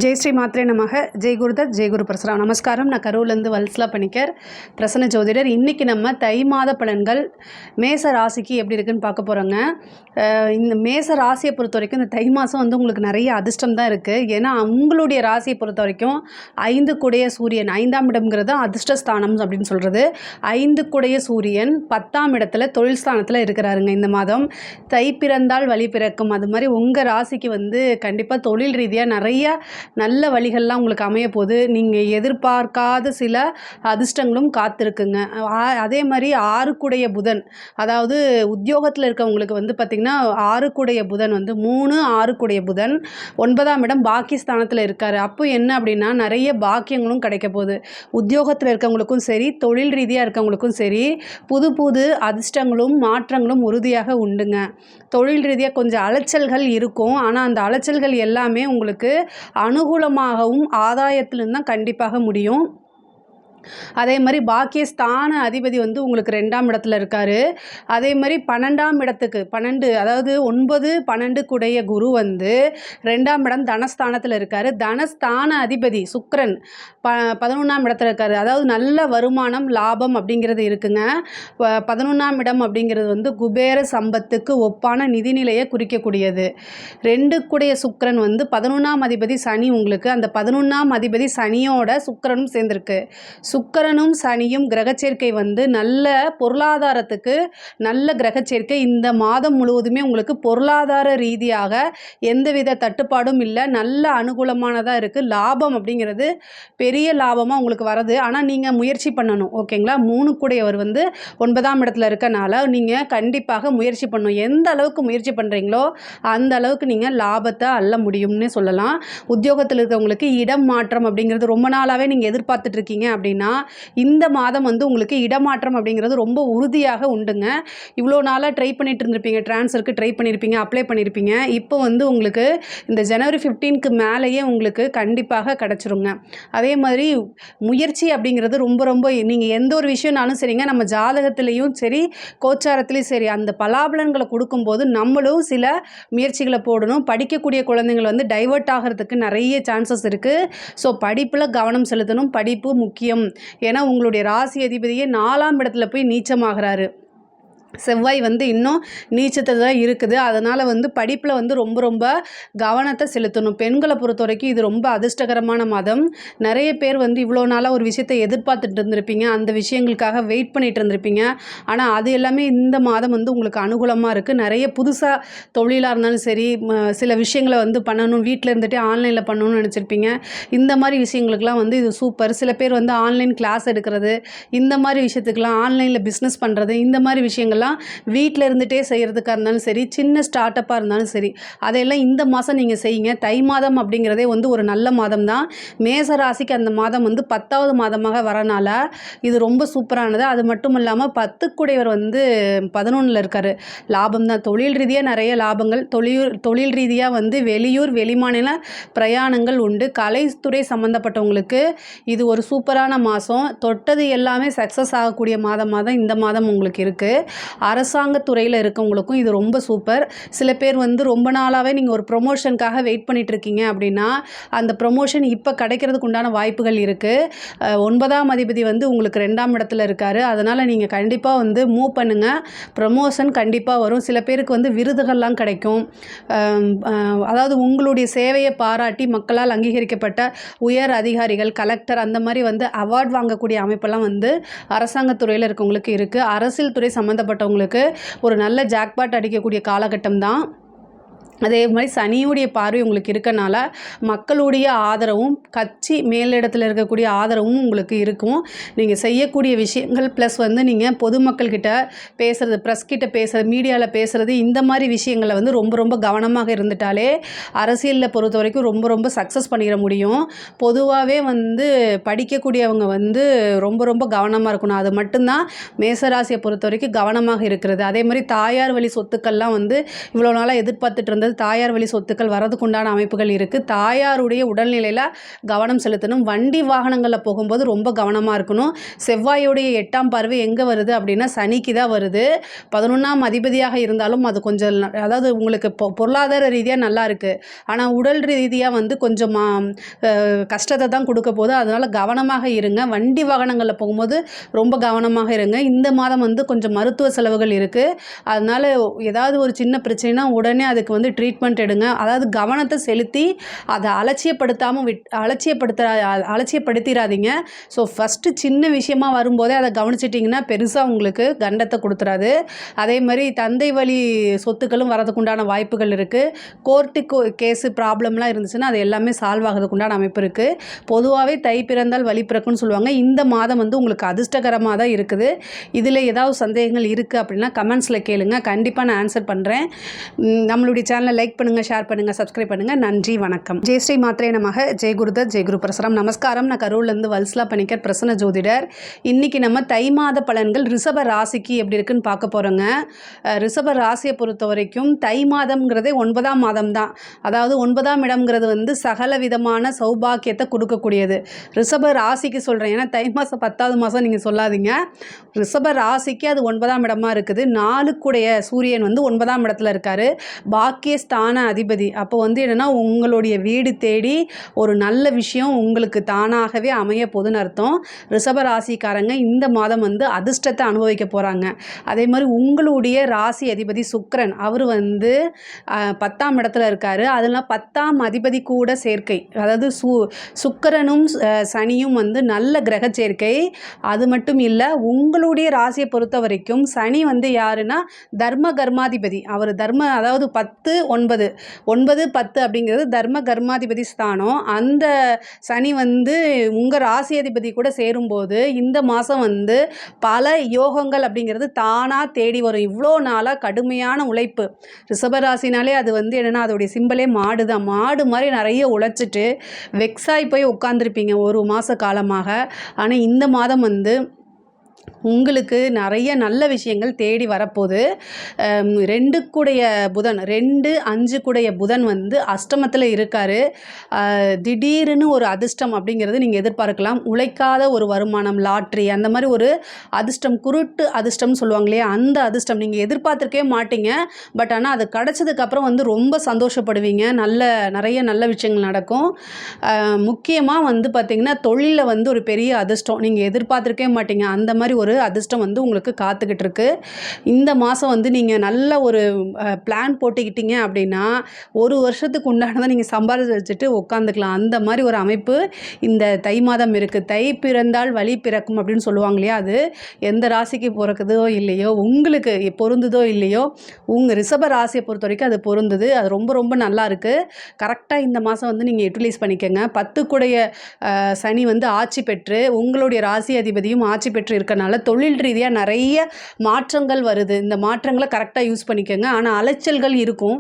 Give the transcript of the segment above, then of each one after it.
ஜெய் ஸ்ரீ மாத்ரே நமக. ஜெய் குருதத், ஜெய் குரு பிரசரா. நமஸ்காரம். நான் கரூர்லேருந்து வல்சலா பணிக்கர், பிரசன்ன ஜோதிடர். இன்றைக்கி நம்ம தை மாத பலன்கள் மேச ராசிக்கு எப்படி இருக்குன்னு பார்க்க போகிறோங்க. இந்த மேச ராசியை பொறுத்த வரைக்கும் இந்த தை மாதம் வந்து உங்களுக்கு நிறைய அதிர்ஷ்டம் தான் இருக்குது. ஏன்னா உங்களுடைய ராசியை பொறுத்த வரைக்கும் 5 குடைய சூரியன், 5ஆம் இடம்ங்கிறது அதிர்ஷ்டஸ்தானம் அப்படின்னு சொல்கிறது. 5 குடைய சூரியன் 10ஆம் இடத்துல தொழில் ஸ்தானத்தில் இருக்கிறாருங்க. இந்த மாதம் தை பிறந்தால் வழி பிறக்கும், அது மாதிரி உங்கள் ராசிக்கு வந்து கண்டிப்பாக தொழில் ரீதியாக நிறைய நல்ல வழிகள்லாம் உங்களுக்கு அமைய போது. நீங்கள் எதிர்பார்க்காத சில அதிர்ஷ்டங்களும் காத்திருக்குங்க. அதே மாதிரி 6 குடைய புதன், அதாவது உத்தியோகத்தில் இருக்கவங்களுக்கு வந்து பார்த்திங்கன்னா 6 குடைய புதன் வந்து 3, 6 குடைய புதன் 9ஆம் இடம் பாக்கியஸ்தானத்தில் இருக்கார். அப்போ என்ன அப்படின்னா நிறைய பாக்கியங்களும் கிடைக்க போகுது. உத்தியோகத்தில் இருக்கவங்களுக்கும் சரி, தொழில் ரீதியாக இருக்கவங்களுக்கும் சரி, புது புது அதிர்ஷ்டங்களும் மாற்றங்களும் உறுதியாக உண்டுங்க. தொழில் ரீதியாக கொஞ்சம் அலைச்சல்கள் இருக்கும், ஆனால் அந்த அலைச்சல்கள் எல்லாமே உங்களுக்கு அனுகூலமாகவும் ஆதாயத்திலும் தான் கண்டிப்பாக முடியும். அதே மாதிரி பாக்கியஸ்தான அதிபதி வந்து உங்களுக்கு 2ஆம் இடத்துல இருக்கார். அதே மாதிரி 12ஆம் இடத்துக்கு 12, அதாவது 9, 12 குடைய குரு வந்து 2ஆம் இடம் தனஸ்தானத்தில் இருக்கார். தனஸ்தான அதிபதி சுக்கிரன் 11ஆம் இடத்துல இருக்கார். அதாவது நல்ல வருமானம், லாபம் அப்படிங்கிறது இருக்குங்க. 11ஆம் இடம் அப்படிங்கிறது வந்து குபேர சம்பத்துக்கு ஒப்பான நிதிநிலையை குறிக்கக்கூடியது. 2 குடைய சுக்கிரன் வந்து 11ஆம் அதிபதி சனி, உங்களுக்கு அந்த 11ஆம் அதிபதி சனியோட சுக்கிரனும் சேர்ந்திருக்கு. சுக்கிரனும் சனியும் கிரகச்சேர்க்கை வந்து நல்ல பொருளாதாரத்துக்கு நல்ல கிரகச்சேர்க்கை. இந்த மாதம் முழுவதுமே உங்களுக்கு பொருளாதார ரீதியாக எந்தவித தட்டுப்பாடும் இல்லை, நல்ல அனுகூலமானதாக இருக்குது. லாபம் அப்படிங்கிறது பெரிய லாபமாக உங்களுக்கு வருது. ஆனால் நீங்கள் முயற்சி பண்ணணும், ஓகேங்களா. 3 கூடையவர் வந்து 9ஆம் இடத்துல இருக்கனால நீங்கள் கண்டிப்பாக முயற்சி பண்ணணும். எந்த அளவுக்கு முயற்சி பண்ணுறீங்களோ அந்த அளவுக்கு நீங்கள் லாபத்தை அள்ள முடியும்னு சொல்லலாம். உத்தியோகத்தில் இருக்கவங்களுக்கு இடம் மாற்றம் அப்படிங்கிறது ரொம்ப நாளாகவே நீங்கள் எதிர்பார்த்துட்டு இருக்கீங்க அப்படின்னா இந்த மாதம் வந்து உங்களுக்கு இடமாற்றம் அப்படிங்கிறது ரொம்ப உறுதியாக உண்டுங்க. இவ்வளோ நாளாக ட்ரை பண்ணிட்டு இருந்திருப்பீங்க, ட்ரான்ஸ்ஃபருக்கு ட்ரை பண்ணியிருப்பீங்க, அப்ளை பண்ணியிருப்பீங்க. இப்போ வந்து உங்களுக்கு இந்த ஜனவரி 15க்கு மேலேயே உங்களுக்கு கண்டிப்பாக கிடச்சிருங்க. அதே மாதிரி முயற்சி அப்படிங்கிறது ரொம்ப ரொம்ப நீங்கள் எந்த ஒரு விஷயம்னாலும் சரிங்க, நம்ம ஜாதகத்திலையும் சரி கோச்சாரத்துலேயும் சரி அந்த பலாபலன்களை கொடுக்கும்போது நம்மளும் சில முயற்சிகளை போடணும். படிக்கக்கூடிய குழந்தைங்கள் வந்து டைவர்ட் ஆகிறதுக்கு நிறைய சான்சஸ் இருக்குது. ஸோ படிப்பில் கவனம் செலுத்தணும். படிப்பு முக்கியம். ஏன்னா உங்களுடைய ராசி அதிபதியே 4ஆம் இடத்துல போய் நீச்சமாகிறாரு. செவ்வாய் வந்து இன்னும் நீச்சத்தை தான் இருக்குது. அதனால் வந்து படிப்பில் வந்து ரொம்ப ரொம்ப கவனத்தை செலுத்தணும். பெண்களை பொறுத்த வரைக்கும் இது ரொம்ப அதிர்ஷ்டகரமான மாதம். நிறைய பேர் வந்து இவ்வளோ நாளாக ஒரு விஷயத்தை எதிர்பார்த்துட்டு இருந்திருப்பீங்க, அந்த விஷயங்களுக்காக வெயிட் பண்ணிட்டு இருந்திருப்பீங்க. ஆனால் அது எல்லாமே இந்த மாதம் வந்து உங்களுக்கு அனுகூலமாக இருக்குது. நிறைய புதுசாக தொழிலாக இருந்தாலும் சரி, சில விஷயங்களை வந்து பண்ணணும், வீட்டில் இருந்துகிட்டே ஆன்லைனில் பண்ணணும்னு நினச்சிருப்பீங்க. இந்த மாதிரி விஷயங்களுக்கெல்லாம் வந்து இது சூப்பர். சில பேர் வந்து ஆன்லைன் கிளாஸ் எடுக்கிறது, இந்த மாதிரி விஷயத்துக்கெல்லாம் ஆன்லைனில் பிஸ்னஸ் பண்ணுறது, இந்த மாதிரி விஷயங்கள் வீட்டில் இருந்துகிட்டே செய்கிறதுக்காக இருந்தாலும் சரி, சின்ன ஸ்டார்ட் அப்பாக இருந்தாலும் சரி, அதையெல்லாம் இந்த மாதம் நீங்கள் செய்யுங்க. தை மாதம் அப்படிங்கிறதே வந்து ஒரு நல்ல மாதம் தான். மேச ராசிக்கு அந்த மாதம் வந்து 10வது மாதமாக வரனால இது ரொம்ப சூப்பரானது. அது மட்டும் இல்லாமல் 10 கூடையவர் வந்து 11ல் இருக்கார். லாபம் தான். தொழில் ரீதியாக நிறைய லாபங்கள், தொழில் ரீதியாக வந்து வெளியூர் வெளிமாநில பிரயாணங்கள் உண்டு. கலைத்துறை சம்மந்தப்பட்டவங்களுக்கு இது ஒரு சூப்பரான மாதம். தொட்டது எல்லாமே சக்ஸஸ் ஆகக்கூடிய மாதமாக தான் இந்த மாதம் உங்களுக்கு இருக்குது. அரசாங்கத்துறையில் இருக்கவங்களுக்கும் இது ரொம்ப சூப்பர். சில பேர் வந்து ரொம்ப நாளாகவே நீங்கள் ஒரு ப்ரொமோஷனுக்காக வெயிட் பண்ணிட்டு இருக்கீங்க அப்படின்னா அந்த ப்ரொமோஷன் இப்போ கிடைக்கிறதுக்கு உண்டான வாய்ப்புகள் இருக்குது. 9ஆம் அதிபதி வந்து உங்களுக்கு 2ஆம் இடத்துல இருக்கார். அதனால் நீங்கள் கண்டிப்பாக வந்து மூவ் பண்ணுங்கள். ப்ரமோஷன் கண்டிப்பாக வரும். சில பேருக்கு வந்து விருதுகள்லாம் கிடைக்கும். அதாவது உங்களுடைய சேவையை பாராட்டி மக்களால் அங்கீகரிக்கப்பட்ட உயர் அதிகாரிகள், கலெக்டர், அந்த மாதிரி வந்து அவார்ட் வாங்கக்கூடிய அமைப்பெல்லாம் வந்து அரசாங்கத்துறையில் இருக்கவங்களுக்கு இருக்குது. அரசியல் துறை சம்மந்தப்பட்டவங்களுக்கு ஒரு நல்ல ஜாக்பாட் அடிக்கக்கூடிய காலகட்டம் தான். அதே மாதிரி சனியுடைய பார்வை உங்களுக்கு இருக்கனால மக்களுடைய ஆதரவும் கட்சி மேலிடத்தில் இருக்கக்கூடிய ஆதரவும் உங்களுக்கு இருக்கும். நீங்கள் செய்யக்கூடிய விஷயங்கள் ப்ளஸ் வந்து நீங்கள் பொதுமக்கள்கிட்ட பேசுகிறது, ப்ரெஸ் கிட்ட பேசுகிறது, மீடியாவில் பேசுகிறது, இந்த மாதிரி விஷயங்களை வந்து ரொம்ப ரொம்ப கவனமாக இருந்துட்டாலே அரசியலில் பொறுத்த வரைக்கும் ரொம்ப ரொம்ப சக்ஸஸ் பண்ணிட முடியும். பொதுவாகவே வந்து படிக்கக்கூடியவங்க வந்து ரொம்ப ரொம்ப கவனமாக இருக்கணும். அது மட்டும்தான் மேசராசியை பொறுத்த வரைக்கும் கவனமாக இருக்கிறது. அதே மாதிரி தாயார் வழி சொத்துக்கள்லாம் வந்து இவ்வளோ நாளாக எதிர்பார்த்துட்டு இருந்தது அதாவது தாயார் வழி சொத்துக்கள் வரதுக்குண்டான அமைப்புகள் இருக்குது. தாயாருடைய உடல்நிலையில் கவனம் செலுத்தணும். வண்டி வாகனங்களில் போகும்போது ரொம்ப கவனமாக இருக்கணும். செவ்வாயுடைய 8ஆம் பார்வை எங்கே வருது அப்படின்னா சனிக்கு தான் வருது. 11ஆம் அதிபதியாக இருந்தாலும் அது கொஞ்சம் அதாவது உங்களுக்கு பொருளாதார ரீதியாக நல்லா இருக்குது, ஆனால் உடல் ரீதியாக வந்து கொஞ்சம் கஷ்டத்தை தான் கொடுக்க போகுது. அதனால் கவனமாக இருங்க. வண்டி வாகனங்களில் போகும்போது ரொம்ப கவனமாக இருங்க. இந்த மாதம் வந்து கொஞ்சம் மருத்துவ செலவுகள் இருக்குது. அதனால் ஏதாவது ஒரு சின்ன பிரச்சனைனா உடனே அதுக்கு வந்து ட்ரீட்மெண்ட் எடுங்க. அதாவது கவனத்தை செலுத்தி அதை அலட்சியப்படுத்திடாதீங்க. ஸோ ஃபஸ்ட்டு சின்ன விஷயமா வரும்போதே அதை கவனிச்சிட்டிங்கன்னா பெருசாக உங்களுக்கு கண்டத்தை கொடுத்துறாது. அதே மாதிரி தந்தை வழி சொத்துக்களும் வரதுக்குண்டான வாய்ப்புகள் இருக்குது. கோர்ட்டு கேஸு ப்ராப்ளம்லாம் இருந்துச்சுன்னா அது எல்லாமே சால்வ் ஆகிறதுக்குண்டான அமைப்பு இருக்குது. பொதுவாகவே தை பிறந்தால் வழி பிறக்கும்னு சொல்லுவாங்க. இந்த மாதம் வந்து உங்களுக்கு அதிர்ஷ்டகரமாக தான் இருக்குது. இதில் ஏதாவது சந்தேகங்கள் இருக்குது அப்படின்னா கமெண்ட்ஸில் கேளுங்க, கண்டிப்பாக நான் ஆன்சர் பண்ணுறேன். நம்மளுடைய சேனலை லைக் பண்ணுங்கள், ஷேர் பண்ணுங்கள், சப்ஸ்கிரைப் பண்ணுங்கள். நன்றி, வணக்கம். ஜெயஸ்ரீ மாத்ரே நமக. ஜெயகுருதத் ஜெயகுரு பிரசரம். நமஸ்காரம். நான் கரூர்லேருந்து வல்சலா பணிக்கர், பிரசன்ன ஜோதிடர். இன்றைக்கி நம்ம தை மாத பலன்கள் ரிஷப ராசிக்கு எப்படி இருக்குன்னு பார்க்க போகிறோங்க. ரிஷப ராசியை பொறுத்த வரைக்கும் தை மாதம்ங்கிறதே 9ஆம் மாதம் தான். அதாவது 9ஆம் இடம்ங்கிறது வந்து சகல விதமான சௌபாக்கியத்தை கொடுக்கக்கூடியது. ரிஷப ராசிக்கு சொல்கிறேன், ஏன்னா தை மாதம் 10ஆவது மாதம் நீங்கள் சொல்லாதீங்க. ரிஷப ராசிக்கு அது 9ஆம் இடமா இருக்குது. 4க்குடைய சூரியன் வந்து 9ஆம் இடத்துல இருக்கார், பாக்கியஸ்தான அதிபதி. அப்போ வந்து என்னென்னா உங்களுடைய வீடு தேடி ஒரு நல்ல விஷயம் உங்களுக்கு தானாகவே அமைய போகுதுன்னு அர்த்தம். ரிஷப ராசிக்காரங்க இந்த மாதம் வந்து அதிர்ஷ்டத்தை அனுபவிக்க போகிறாங்க. அதே மாதிரி உங்களுடைய ராசி அதிபதி சுக்கிரன், அவர் வந்து 10ஆம் இடத்துல இருக்கார். அதில் 10ஆம் அதிபதி கூட சேர்க்கை, அதாவது சுக்கிரனும் சனியும் வந்து நல்ல கிரக சேர்க்கை. அது மட்டும் இல்லை, உங்களுடைய ராசியை பொறுத்த வரைக்கும் சனி வந்து யாருன்னா தர்ம கர்மாதிபதி. அவர் அதாவது 10 9 9 10 அப்படிங்கிறது தர்ம கர்மாதிபதி ஸ்தானம். அந்த சனி வந்து உங்கள் ராசி அதிபதி கூட சேரும்போது இந்த மாதம் வந்து பல யோகங்கள் அப்படிங்கிறது தானாக தேடி வரும். இவ்வளோ நாளாக கடுமையான உழைப்பு, ரிஷபராசினாலே அது வந்து என்னென்னா அதோடைய சிம்பலே மாடு தான். மாடு மாதிரி நிறைய உழைச்சிட்டு வெக்ஸாகி போய் உட்காந்துருப்பீங்க ஒரு மாத காலமாக. ஆனால் இந்த மாதம் வந்து உங்களுக்கு நிறைய நல்ல விஷயங்கள் தேடி வரப்போகுது. 2 புதன் 2 5 புதன் வந்து அஷ்டமத்தில் இருக்கார். திடீர்னு ஒரு அதிர்ஷ்டம் அப்படிங்கிறது நீங்கள் எதிர்பார்க்கலாம். உழைக்காத ஒரு வருமானம், லாட்ரி, அந்த மாதிரி ஒரு அதிர்ஷ்டம், குருட்டு அதிர்ஷ்டம்னு சொல்லுவாங்க இல்லையா, அந்த அதிர்ஷ்டம் நீங்கள் எதிர்பார்த்துருக்கவே மாட்டீங்க. பட் ஆனால் அது கிடச்சதுக்கப்புறம் வந்து ரொம்ப சந்தோஷப்படுவீங்க. நிறைய நல்ல விஷயங்கள் நடக்கும். முக்கியமாக வந்து பார்த்திங்கன்னா தொழிலில் வந்து ஒரு பெரிய அதிர்ஷ்டம் நீங்கள் எதிர்பார்த்துருக்கவே மாட்டீங்க. அந்த மாதிரி ஒரு அதிர்ஷ்டம் வந்து உங்களுக்கு காத்துக்கிட்டு இருக்கு. இந்த மாதம் வந்து நீங்கள் நல்ல ஒரு பிளான் போட்டுக்கிட்டீங்க அப்படின்னா ஒரு வருஷத்துக்கு உண்டானதை நீங்கள் சம்பாதிச்சு வச்சுட்டு உட்காந்துக்கலாம். அந்த மாதிரி ஒரு அமைப்பு இந்த தை மாதம் இருக்குது. தை பிறந்தால் வழி பிறக்கும் அப்படின்னு சொல்லுவாங்க இல்லையா, அது எந்த ராசிக்கு பிறக்குதோ இல்லையோ, உங்களுக்கு பொருந்துதோ இல்லையோ, உங்கள் ரிஷப ராசியை பொறுத்த வரைக்கும் அது பொருந்துது. அது ரொம்ப ரொம்ப நல்லா இருக்குது. கரெக்டாக இந்த மாதம் வந்து நீங்கள் யூட்டிலைஸ் பண்ணிக்கோங்க. 10 சனி வந்து ஆட்சி பெற்று உங்களுடைய ராசி அதிபதியும் ஆட்சி பெற்று இருக்கனால தொழில் ரீதியாக நிறைய மாற்றங்கள் வருது. இந்த மாற்றங்களை கரெக்டாக யூஸ் பண்ணிக்கோங்க. ஆனால் அலைச்சல்கள் இருக்கும்.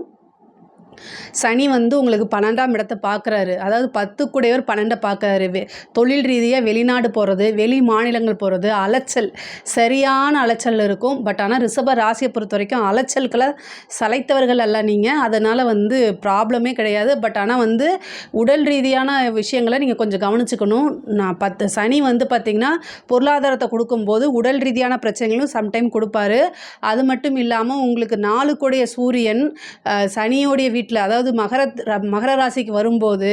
சனி வந்து உங்களுக்கு 12ஆம் இடத்தை பார்க்குறாரு. அதாவது 10 12 பார்க்குறாரு. தொழில் ரீதியாக வெளிநாடு போகிறது, வெளி மாநிலங்கள் போகிறது, அலைச்சல், சரியான அலைச்சல் இருக்கும். பட் ஆனால் ரிஷப ராசியை பொறுத்த வரைக்கும் அலைச்சல்களை சளைத்தவர்கள் அல்ல நீங்கள். அதனால் வந்து ப்ராப்ளமே கிடையாது. பட் ஆனால் வந்து உடல் ரீதியான விஷயங்களை நீங்கள் கொஞ்சம் கவனிச்சுக்கணும். சனி வந்து பார்த்திங்கன்னா பொருளாதாரத்தை கொடுக்கும்போது உடல் ரீதியான பிரச்சனைகளும் சம்டைம் கொடுப்பாரு. அது மட்டும் இல்லாமல் உங்களுக்கு 4 சூரியன் சனியோடைய வீட்டில், அதாவது மகர ராசிக்கு வரும்போது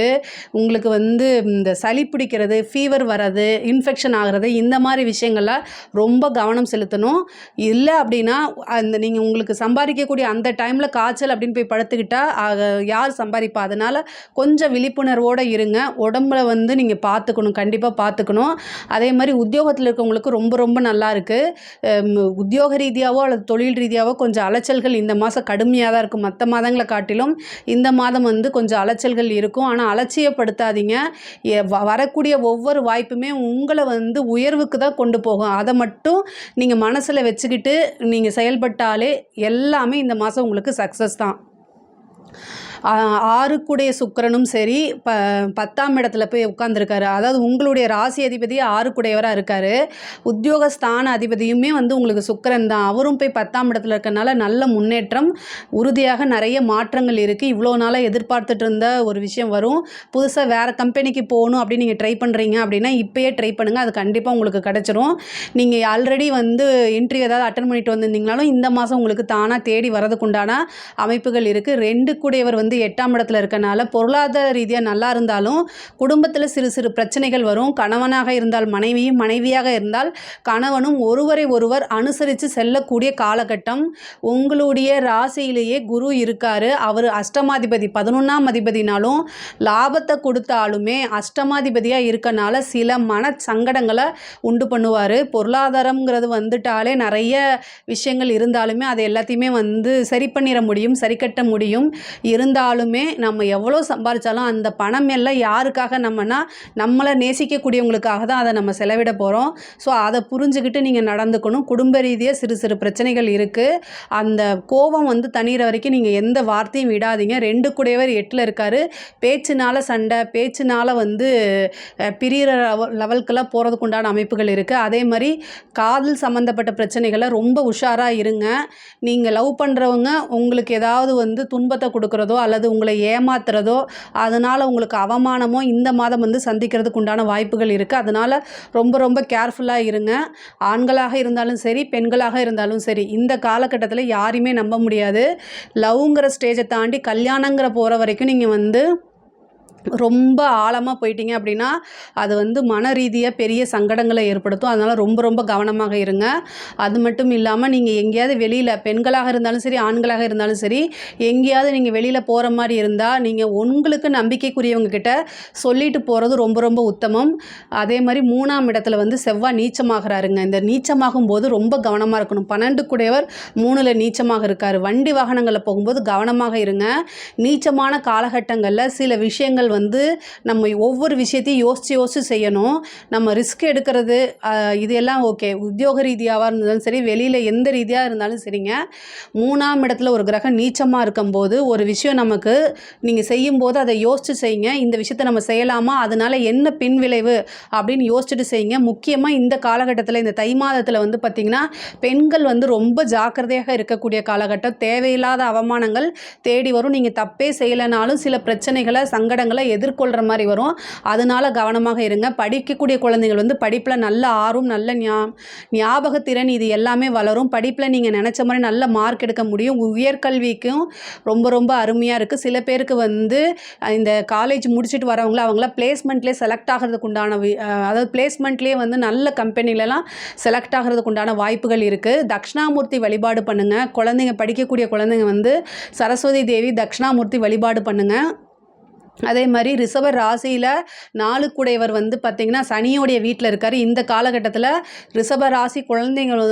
உங்களுக்கு வந்து இந்த சளி பிடிக்கிறது, ஃபீவர் வர்றது, இன்ஃபெக்ஷன் ஆகிறது, இந்த மாதிரி விஷயங்கள்லாம் ரொம்ப கவனம் செலுத்தணும். இல்லை அப்படின்னா நீங்கள் உங்களுக்கு சம்பாதிக்கக்கூடிய அந்த டைமில் காய்ச்சல் அப்படின்னு போய் படுத்துக்கிட்டால் யார் சம்பாதிப்பா? அதனால் கொஞ்சம் விழிப்புணர்வோடு இருங்க. உடம்புல வந்து நீங்கள் பார்த்துக்கணும், கண்டிப்பாக பார்த்துக்கணும். அதே மாதிரி உத்தியோகத்தில் இருக்கவங்களுக்கு ரொம்ப ரொம்ப நல்லா இருக்குது. உத்தியோக ரீதியாகவோ அல்லது தொழில் ரீதியாகவோ கொஞ்சம் அலைச்சல்கள் இந்த மாதம் கடுமையாக தான் இருக்கும். மற்ற மாதங்களை காட்டிலும் இந்த மாதம் வந்து கொஞ்சம் அலைச்சல்கள் இருக்கும். ஆனால் அலட்சியப்படுத்தாதீங்க. வரக்கூடிய ஒவ்வொரு வாய்ப்புமே உங்களை வந்து உயர்வுக்கு தான் கொண்டு போகும். அதை மட்டும் நீங்கள் மனசில் வச்சுக்கிட்டு நீங்கள் செயல்பட்டாலே எல்லாமே இந்த மாதம் உங்களுக்கு சக்ஸஸ் தான். ஆறுக்குடைய சுக்கிரனும் சரி 10ஆம் இடத்துல போய் உட்காந்துருக்காரு. அதாவது உங்களுடைய ராசி அதிபதி 6குடையவராக இருக்கார். உத்தியோகஸ்தான அதிபதியுமே வந்து உங்களுக்கு சுக்கிரன் தான். அவரும் போய் 10ஆம் இடத்துல இருக்கனால நல்ல முன்னேற்றம், உறுதியாக நிறைய மாற்றங்கள் இருக்குது. இவ்வளோ நாளாக எதிர்பார்த்துட்டு இருந்த ஒரு விஷயம் வரும். புதுசாக வேறு கம்பெனிக்கு போகணும் அப்படின்னு நீங்கள் ட்ரை பண்ணுறீங்க அப்படின்னா இப்போயே ட்ரை பண்ணுங்கள், அது கண்டிப்பாக உங்களுக்கு கிடச்சிரும். நீங்கள் ஆல்ரெடி வந்து இன்டர்வியூ ஏதாவது அட்டன் பண்ணிட்டு வந்திருந்தீங்கனாலும் இந்த மாதம் உங்களுக்கு தானாக தேடி வரதுக்குண்டான அமைப்புகள் இருக்குது. 2 வந்து 8ஆம் இடத்துல இருக்கனால பொருளாதார ரீதியாக நல்லா இருந்தாலும் குடும்பத்தில் சிறு சிறு பிரச்சனைகள் வரும். கணவனாக இருந்தால் மனைவியும், மனைவியாக இருந்தால் கணவனும் ஒருவரை ஒருவர் அனுசரித்து செல்லக்கூடிய காலகட்டம். உங்களுடைய ராசியிலேயே குரு இருக்கார். அவர் அஷ்டமாதிபதி, 11ஆம் அதிபதினாலும் லாபத்தை கொடுத்தாலுமே அஷ்டமாதிபதியாக இருக்கனால சில மன சங்கடங்களை உண்டு பண்ணுவார். பொருளாதாரங்கிறது வந்துட்டாலே நிறைய விஷயங்கள் இருந்தாலுமே அதை எல்லாத்தையுமே வந்து சரி பண்ணிட முடியும், சரி கட்ட முடியும். இருந்தாலுமே நம்ம எவ்வளோ சம்பாதிச்சாலும் அந்த பணம் எல்லாம் யாருக்காக நம்மளை நேசிக்கக்கூடியவங்களுக்காக தான் அதை நம்ம செலவிட போகிறோம். ஸோ அதை புரிஞ்சுக்கிட்டு நீங்கள் நடந்துக்கணும். குடும்ப ரீதியாக சிறு சிறு பிரச்சனைகள் இருக்குது. அந்த கோபம் வந்து தண்ணீர் வரைக்கும் நீங்கள் எந்த வார்த்தையும் விடாதீங்க. 2 8ல் இருக்கார். பேச்சுனால சண்டை, பேச்சுனால வந்து பிரிகிற லெவலுக்கெல்லாம் போகிறதுக்கு உண்டான அமைப்புகள் இருக்குது. அதே மாதிரி காதல் சம்மந்தப்பட்ட பிரச்சனைகளை ரொம்ப உஷாராக இருங்க. நீங்கள் லவ் பண்ணுறவங்க உங்களுக்கு ஏதாவது வந்து துன்பத்தை கொடுக்குறதோ அல்லது உங்களை ஏமாத்துறதோ அதனால் உங்களுக்கு அவமானமோ இந்த மாதம் வந்து சந்திக்கிறதுக்கு உண்டான வாய்ப்புகள் இருக்குது. அதனால் ரொம்ப ரொம்ப கேர்ஃபுல்லாக இருங்க. ஆண்களாக இருந்தாலும் சரி, பெண்களாக இருந்தாலும் சரி, இந்த காலகட்டத்தில் யாரையுமே நம்ப முடியாது. லவ்ங்கிற ஸ்டேஜை தாண்டி கல்யாணங்கிற போகிற வரைக்கும் நீங்கள் வந்து ரொம்ப ஆழமாக போயிட்டீங்க அப்படின்னா அது வந்து மன ரீதியாக பெரிய சங்கடங்களை ஏற்படுத்தும். அதனால் ரொம்ப ரொம்ப கவனமாக இருங்க. அது மட்டும் இல்லாமல் நீங்கள் எங்கேயாவது வெளியில், பெண்களாக இருந்தாலும் சரி, ஆண்களாக இருந்தாலும் சரி, எங்கேயாவது நீங்கள் வெளியில் போகிற மாதிரி இருந்தால் நீங்கள் உங்களுக்கு நம்பிக்கைக்குரியவங்க கிட்ட சொல்லிட்டு போகிறது ரொம்ப ரொம்ப உத்தமம். அதே மாதிரி 3ஆம் இடத்துல வந்து செவ்வாய் நீச்சமாகறாருங்க. இந்த நீச்சமாகும் போது ரொம்ப கவனமாக இருக்கணும். 12 3ல் நீச்சமாக இருக்கார். வண்டி வாகனங்களில் போகும்போது கவனமாக இருங்க. நீச்சமான காலகட்டங்களில் சில விஷயங்கள் வந்து நம்ம ஒவ்வொரு விஷயத்தையும் யோசித்து செய்யணும். நம்ம ரிஸ்க் எடுக்கிறது இது எல்லாம் ஓகே. உத்தியோக ரீதியாக இருந்தாலும் சரி, வெளியில் எந்த ரீதியாக இருந்தாலும் சரிங்க. 3ஆம் இடத்துல ஒரு கிரகம் நீச்சமாக இருக்கும்போது ஒரு விஷயம் நமக்கு நீங்கள் செய்யும்போது அதை யோசித்து செய்யுங்க. இந்த விஷயத்தை நம்ம செய்யலாமா, அதனால் என்ன பின் விளைவு அப்படின்னு யோசிச்சுட்டு செய்யுங்க. முக்கியமாக இந்த காலகட்டத்தில், இந்த தை மாதத்தில் வந்து பார்த்திங்கன்னா பெண்கள் வந்து ரொம்ப ஜாக்கிரதையாக இருக்கக்கூடிய காலகட்டம். தேவையில்லாத அவமானங்கள் தேடி வரும். நீங்கள் தப்பே செய்யலைனாலும் சில பிரச்சனைகளை, சங்கடங்களை எதிர்கொள்கிற மாதிரி வரும். அதனால் கவனமாக இருங்க. படிக்கக்கூடிய குழந்தைகள் வந்து படிப்பில் நல்ல ஆர்வம், நல்ல ஞாபகத்திறன் இது எல்லாமே வளரும். படிப்பில் நீங்கள் நினச்ச மாதிரி நல்ல மார்க் எடுக்க முடியும். உயர்கல்விக்கும் ரொம்ப ரொம்ப அருமையாக இருக்குது. சில பேருக்கு வந்து இந்த காலேஜ் முடிச்சுட்டு வரவங்கள அவங்கள பிளேஸ்மெண்ட்லேயே செலக்ட் ஆகிறதுக்கு உண்டான அதாவது பிளேஸ்மெண்ட்லேயே வந்து நல்ல கம்பெனிலலாம் செலக்ட் ஆகிறதுக்கு உண்டான வாய்ப்புகள் இருக்குது. தட்சிணாமூர்த்தி வழிபாடு பண்ணுங்கள். குழந்தைங்க, படிக்கக்கூடிய குழந்தைங்க வந்து சரஸ்வதி தேவி தட்சிணாமூர்த்தி வழிபாடு பண்ணுங்கள். அதே மாதிரி ரிஷப ராசியில் 4 வந்து பார்த்திங்கன்னா சனியோடைய வீட்டில் இருக்கார். இந்த காலகட்டத்தில் ரிஷப ராசி குழந்தைங்கள்,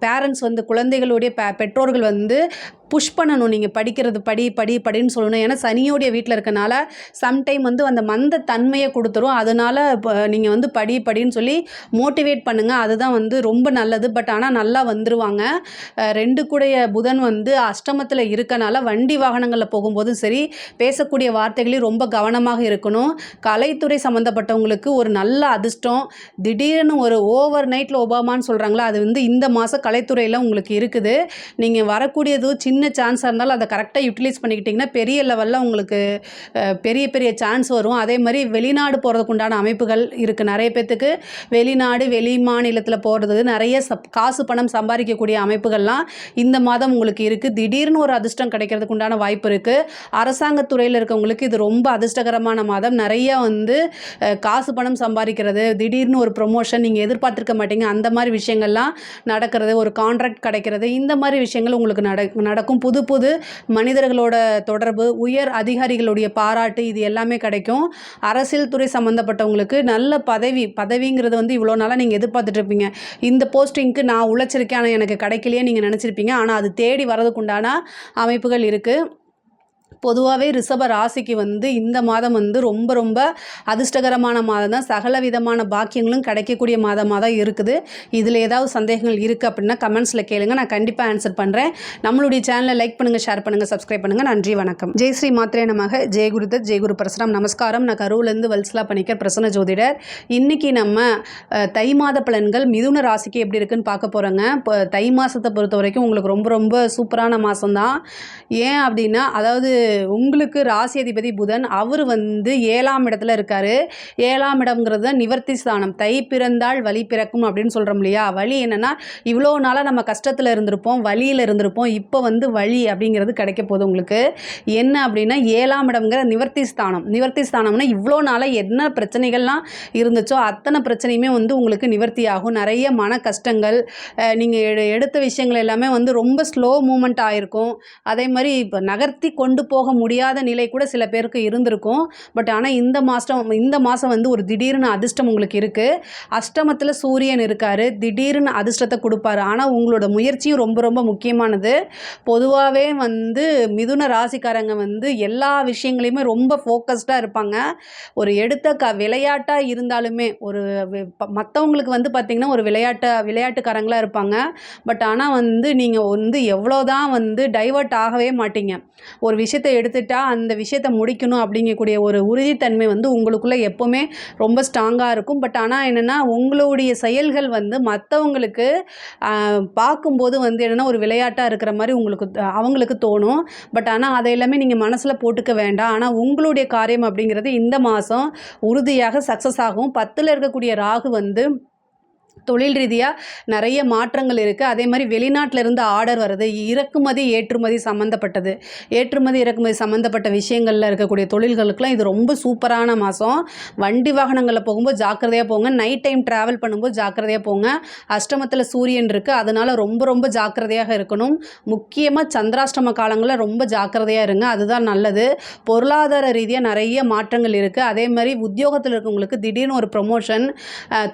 பேரண்ட்ஸ் வந்து குழந்தைகளுடைய பெற்றோர்கள் வந்து புஷ் பண்ணணும். நீங்கள் படிக்கிறது படின்னு சொல்லணும். ஏன்னா சனியோடைய வீட்டில் இருக்கனால சம்டைம் வந்து அந்த மந்த தன்மையை கொடுத்துரும். அதனால் நீங்கள் வந்து படின்னு சொல்லி மோட்டிவேட் பண்ணுங்கள். அதுதான் வந்து ரொம்ப நல்லது. பட் ஆனால் நல்லா வந்துடுவாங்க. 2 புதன் வந்து அஷ்டமத்தில் இருக்கனால வண்டி வாகனங்களில் போகும்போதும் சரி, பேசக்கூடிய வார்த்தைகளையும் ரொம்ப கவனமாக இருக்கணும். கலைத்துறை சம்மந்தப்பட்டவங்களுக்கு ஒரு நல்ல அதிர்ஷ்டம், திடீர்னு ஒரு ஓவர் நைட்டில் ஒபாமான்னு சொல்கிறாங்களா, அது வந்து இந்த மாதம் கலைத்துறையில் உங்களுக்கு இருக்குது. நீங்கள் வரக்கூடியது சின்ன சான்ஸாக இருந்தாலும் அதை கரெக்டாக யூட்டிலைஸ் பண்ணிக்கிட்டிங்கன்னா பெரிய லெவலில் உங்களுக்கு பெரிய பெரிய சான்ஸ் வரும். அதே மாதிரி வெளிநாடு போகிறதுக்கு உண்டான அமைப்புகள் இருக்குது. நிறைய பேர்த்துக்கு வெளிநாடு, வெளி மாநிலத்தில் போகிறதுக்கு நிறைய காசு பணம் சம்பாதிக்கக்கூடிய அமைப்புகள்லாம் இந்த மாதம் உங்களுக்கு இருக்குது. திடீர்னு ஒரு அதிர்ஷ்டம் கிடைக்கிறதுக்கு உண்டான வாய்ப்பு இருக்குது. அரசாங்கத்துறையில் இருக்கவங்களுக்கு இது ரொம்ப அதிர்ஷ்டகரமான மாதம். நிறைய வந்து காசு பணம் சம்பாதிக்கிறது, திடீர்னு ஒரு ப்ரொமோஷன் நீங்கள் எதிர்பார்த்துருக்க மாட்டீங்க, அந்த மாதிரி விஷயங்கள்லாம் நடக்கிறது, ஒரு கான்ட்ராக்ட் கிடைக்கிறது, இந்த மாதிரி விஷயங்கள் உங்களுக்கு நடக்கும். புது மனிதர்களோட தொடர்பு, உயர் அதிகாரிகளுடைய பாராட்டு, இது எல்லாமே கிடைக்கும். அரசியல் துறை சம்மந்தப்பட்டவங்களுக்கு நல்ல பதவிங்கிறது வந்து இவ்வளோ நாளாக நீங்கள் எதிர்பார்த்துட்டு இருப்பீங்க. இந்த போஸ்டிங்க்கு நான் உழைச்சிருக்கேன் ஆனால் எனக்கு கிடைக்கலையே நீங்கள் நினச்சிருப்பீங்க. ஆனால் அது தேடி வரதுக்குண்டான அமைப்புகள் இருக்குது. பொதுவாகவே ரிஷப ராசிக்கு வந்து இந்த மாதம் வந்து ரொம்ப ரொம்ப அதிர்ஷ்டகரமான மாதம் தான். சகல விதமான பாக்கியங்களும் கிடைக்கக்கூடிய மாதமாக தான் இருக்குது. இதில் ஏதாவது சந்தேகங்கள் இருக்குது அப்படின்னா கமெண்ட்ஸில் கேளுங்க, நான் கண்டிப்பாக ஆன்சர் பண்ணுறேன். நம்மளுடைய சேனலை லைக் பண்ணுங்கள், ஷேர் பண்ணுங்கள், சப்ஸ்கிரைப் பண்ணுங்கள். நன்றி, வணக்கம். ஜெய் ஸ்ரீ மாத்ரே நமக. ஜெயகுருதத் ஜெயகுரு பரசுராம். நமஸ்காரம். நான் கரூர்லேருந்து வல்சலா பணிக்கர், பிரசன்ன ஜோதிடர். இன்றைக்கி நம்ம தை மாத பலன்கள் மிதுன ராசிக்கு எப்படி இருக்குன்னு பார்க்க போகிறோங்க. இப்போ தை மாதத்தை பொறுத்த வரைக்கும் உங்களுக்கு ரொம்ப ரொம்ப சூப்பரான மாதம் தான். ஏன் அப்படின்னா, அதாவது உங்களுக்கு ராசி அதிபதி புதன், அவர் வந்து 7ஆம் இடத்துல இருக்கார். 7ஆம் இடம்ங்கிறது தான் நிவர்த்தி ஸ்தானம். தை பிறந்தால் வழி பிறக்கும் அப்படின்னு சொல்கிறோம் இல்லையா. வழி என்னென்னா, இவ்வளோ நாளாக நம்ம கஷ்டத்தில் இருந்திருப்போம், வழியில் இருந்திருப்போம். இப்போ வந்து வழி அப்படிங்கிறது கிடைக்க போகுது உங்களுக்கு. என்ன அப்படின்னா, 7ஆம் இடம்ங்கிற நிவர்த்தி ஸ்தானம். நிவர்த்தி ஸ்தானம்னா இவ்வளோ நாளாக என்ன பிரச்சனைகள்லாம் இருந்துச்சோ அத்தனை பிரச்சனையுமே வந்து உங்களுக்கு நிவர்த்தி ஆகும். நிறைய மன கஷ்டங்கள், நீங்கள் எடுத்த விஷயங்கள் எல்லாமே வந்து ரொம்ப ஸ்லோ மூமெண்ட் ஆகிருக்கும். அதே மாதிரி இப்போ நகர்த்தி கொண்டு போக முடியாத நிலை கூட சில பேருக்கு இருந்திருக்கும். பட் ஆனால் இந்த மாதம் வந்து ஒரு திடீர்னு அதிர்ஷ்டம் உங்களுக்கு இருக்குது. அஷ்டமத்தில் சூரியன் இருக்கார், திடீர்னு அதிர்ஷ்டத்தை கொடுப்பாரு. ஆனால் உங்களோட முயற்சியும் ரொம்ப ரொம்ப முக்கியமானது. பொதுவாகவே வந்து மிதுன ராசிக்காரங்க வந்து எல்லா விஷயங்களையுமே ரொம்ப ஃபோக்கஸ்டாக இருப்பாங்க. ஒரு எடுத்த விளையாட்டாக இருந்தாலுமே ஒரு மற்றவங்களுக்கு வந்து பார்த்திங்கன்னா ஒரு விளையாட்டுக்காரங்களாக இருப்பாங்க. பட் ஆனால் வந்து நீங்கள் வந்து எவ்வளோதான் வந்து டைவர்ட் ஆகவே மாட்டீங்க. ஒரு விஷயத்தை எடுத்துட்டா அந்த விஷயத்தை முடிக்கணும் அப்படிங்கக்கூடிய ஒரு உறுதித்தன்மை வந்து உங்களுக்குள்ளே எப்போவுமே ரொம்ப ஸ்ட்ராங்காக இருக்கும். பட் ஆனால் என்னென்னா, உங்களுடைய செயல்கள் வந்து மற்றவங்களுக்கு பார்க்கும்போது வந்து என்னென்னா ஒரு விளையாட்டாக இருக்கிற மாதிரி அவங்களுக்கு தோணும். பட் ஆனால் அதை எல்லாமே நீங்கள் மனசில் போட்டுக்க வேண்டாம். ஆனால் உங்களுடைய காரியம் அப்படிங்கிறது இந்த மாதம் உறுதியாக சக்ஸஸ் ஆகும். 10ல் இருக்கக்கூடிய ராகு வந்து தொழில் ரீதியாக நிறைய மாற்றங்கள் இருக்குது. அதே மாதிரி வெளிநாட்டில் இருந்து ஆர்டர் வருது. இறக்குமதி ஏற்றுமதி சம்மந்தப்பட்டது, இறக்குமதி சம்மந்தப்பட்ட விஷயங்களில் இருக்கக்கூடிய தொழில்களுக்கெல்லாம் இது ரொம்ப சூப்பரான மாதம். வண்டி வாகனங்களில் போகும்போது ஜாக்கிரதையாக போங்க. நைட் டைம் ட்ராவல் பண்ணும்போது ஜாக்கிரதையாக போங்க. அஷ்டமத்தில் சூரியன் இருக்குது, அதனால் ரொம்ப ரொம்ப ஜாக்கிரதையாக இருக்கணும். முக்கியமாக சந்திராஷ்டம காலங்களில் ரொம்ப ஜாக்கிரதையாக இருங்க, அதுதான் நல்லது. பொருளாதார ரீதியாக நிறைய மாற்றங்கள் இருக்குது. அதே மாதிரி உத்தியோகத்தில் இருக்கவங்களுக்கு திடீர்னு ஒரு ப்ரொமோஷன்,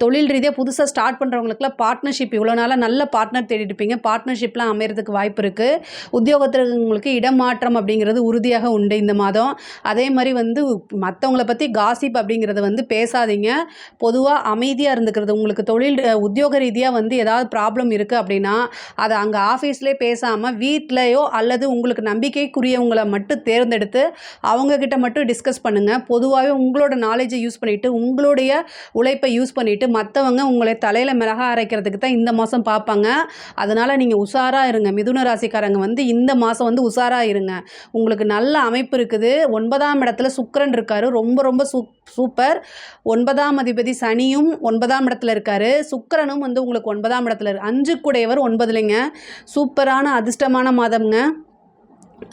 தொழில் ரீதியாக புதுசாக ஸ்டார்ட் பண்ணுறவங்களுக்குலாம் பார்ட்னர்ஷிப், இவ்வளோ நாளாக நல்ல பார்ட்னர் தேடிட்டு இருப்பீங்க, பார்ட்னர்ஷிப்லாம் அமைகிறதுக்கு வாய்ப்பு இருக்குது. உத்தியோகத்தில் இருக்கவங்களுக்கு இடமாற்றம் அப்படிங்கிறது உறுதியாக உண்டு இந்த மாதம். அதே மாதிரி வந்து மற்றவங்கள பற்றி காசிப் அப்படிங்கிறத வந்து பேசாதீங்க. பொதுவாக அமைதியாக இருந்துக்கிறது. உங்களுக்கு உத்தியோக ரீதியாக வந்து ஏதாவது ப்ராப்ளம் இருக்குது அப்படின்னா அதை அங்கே ஆஃபீஸ்லேயே பேசாமல் வீட்டிலையோ அல்லது உங்களுக்கு நம்பிக்கைக்குரியவங்களை மட்டும் தேர்ந்தெடுத்து அவங்கக்கிட்ட மட்டும் டிஸ்கஸ் பண்ணுங்கள். பொதுவாகவே உங்களோட நாலேஜை யூஸ் பண்ணிவிட்டு, உங்களுடைய உழைப்பை யூஸ் பண்ணிவிட்டு மற்றவங்க உங்களை தலையில் மிளகா அரைக்கிறதுக்கு தான் இந்த மாதம் பார்ப்பாங்க. அதனால் நீங்கள் உஷாராக இருங்க. மிதுன ராசிக்காரங்க வந்து இந்த மாதம் வந்து உஷாராக இருங்க. உங்களுக்கு நல்ல அமைப்பு இருக்குது. 9ஆம் இடத்துல சுக்கிரன் இருக்கார், ரொம்ப ரொம்ப சூப்பர். 9ஆம் அதிபதி சனியும் 9ஆம் இடத்துல இருக்கார். சுக்கிரனும் வந்து உங்களுக்கு 9ஆம் இடத்துல 5 கூடையவர் 9லைங்க. சூப்பரான அதிர்ஷ்டமான மாதம்ங்க.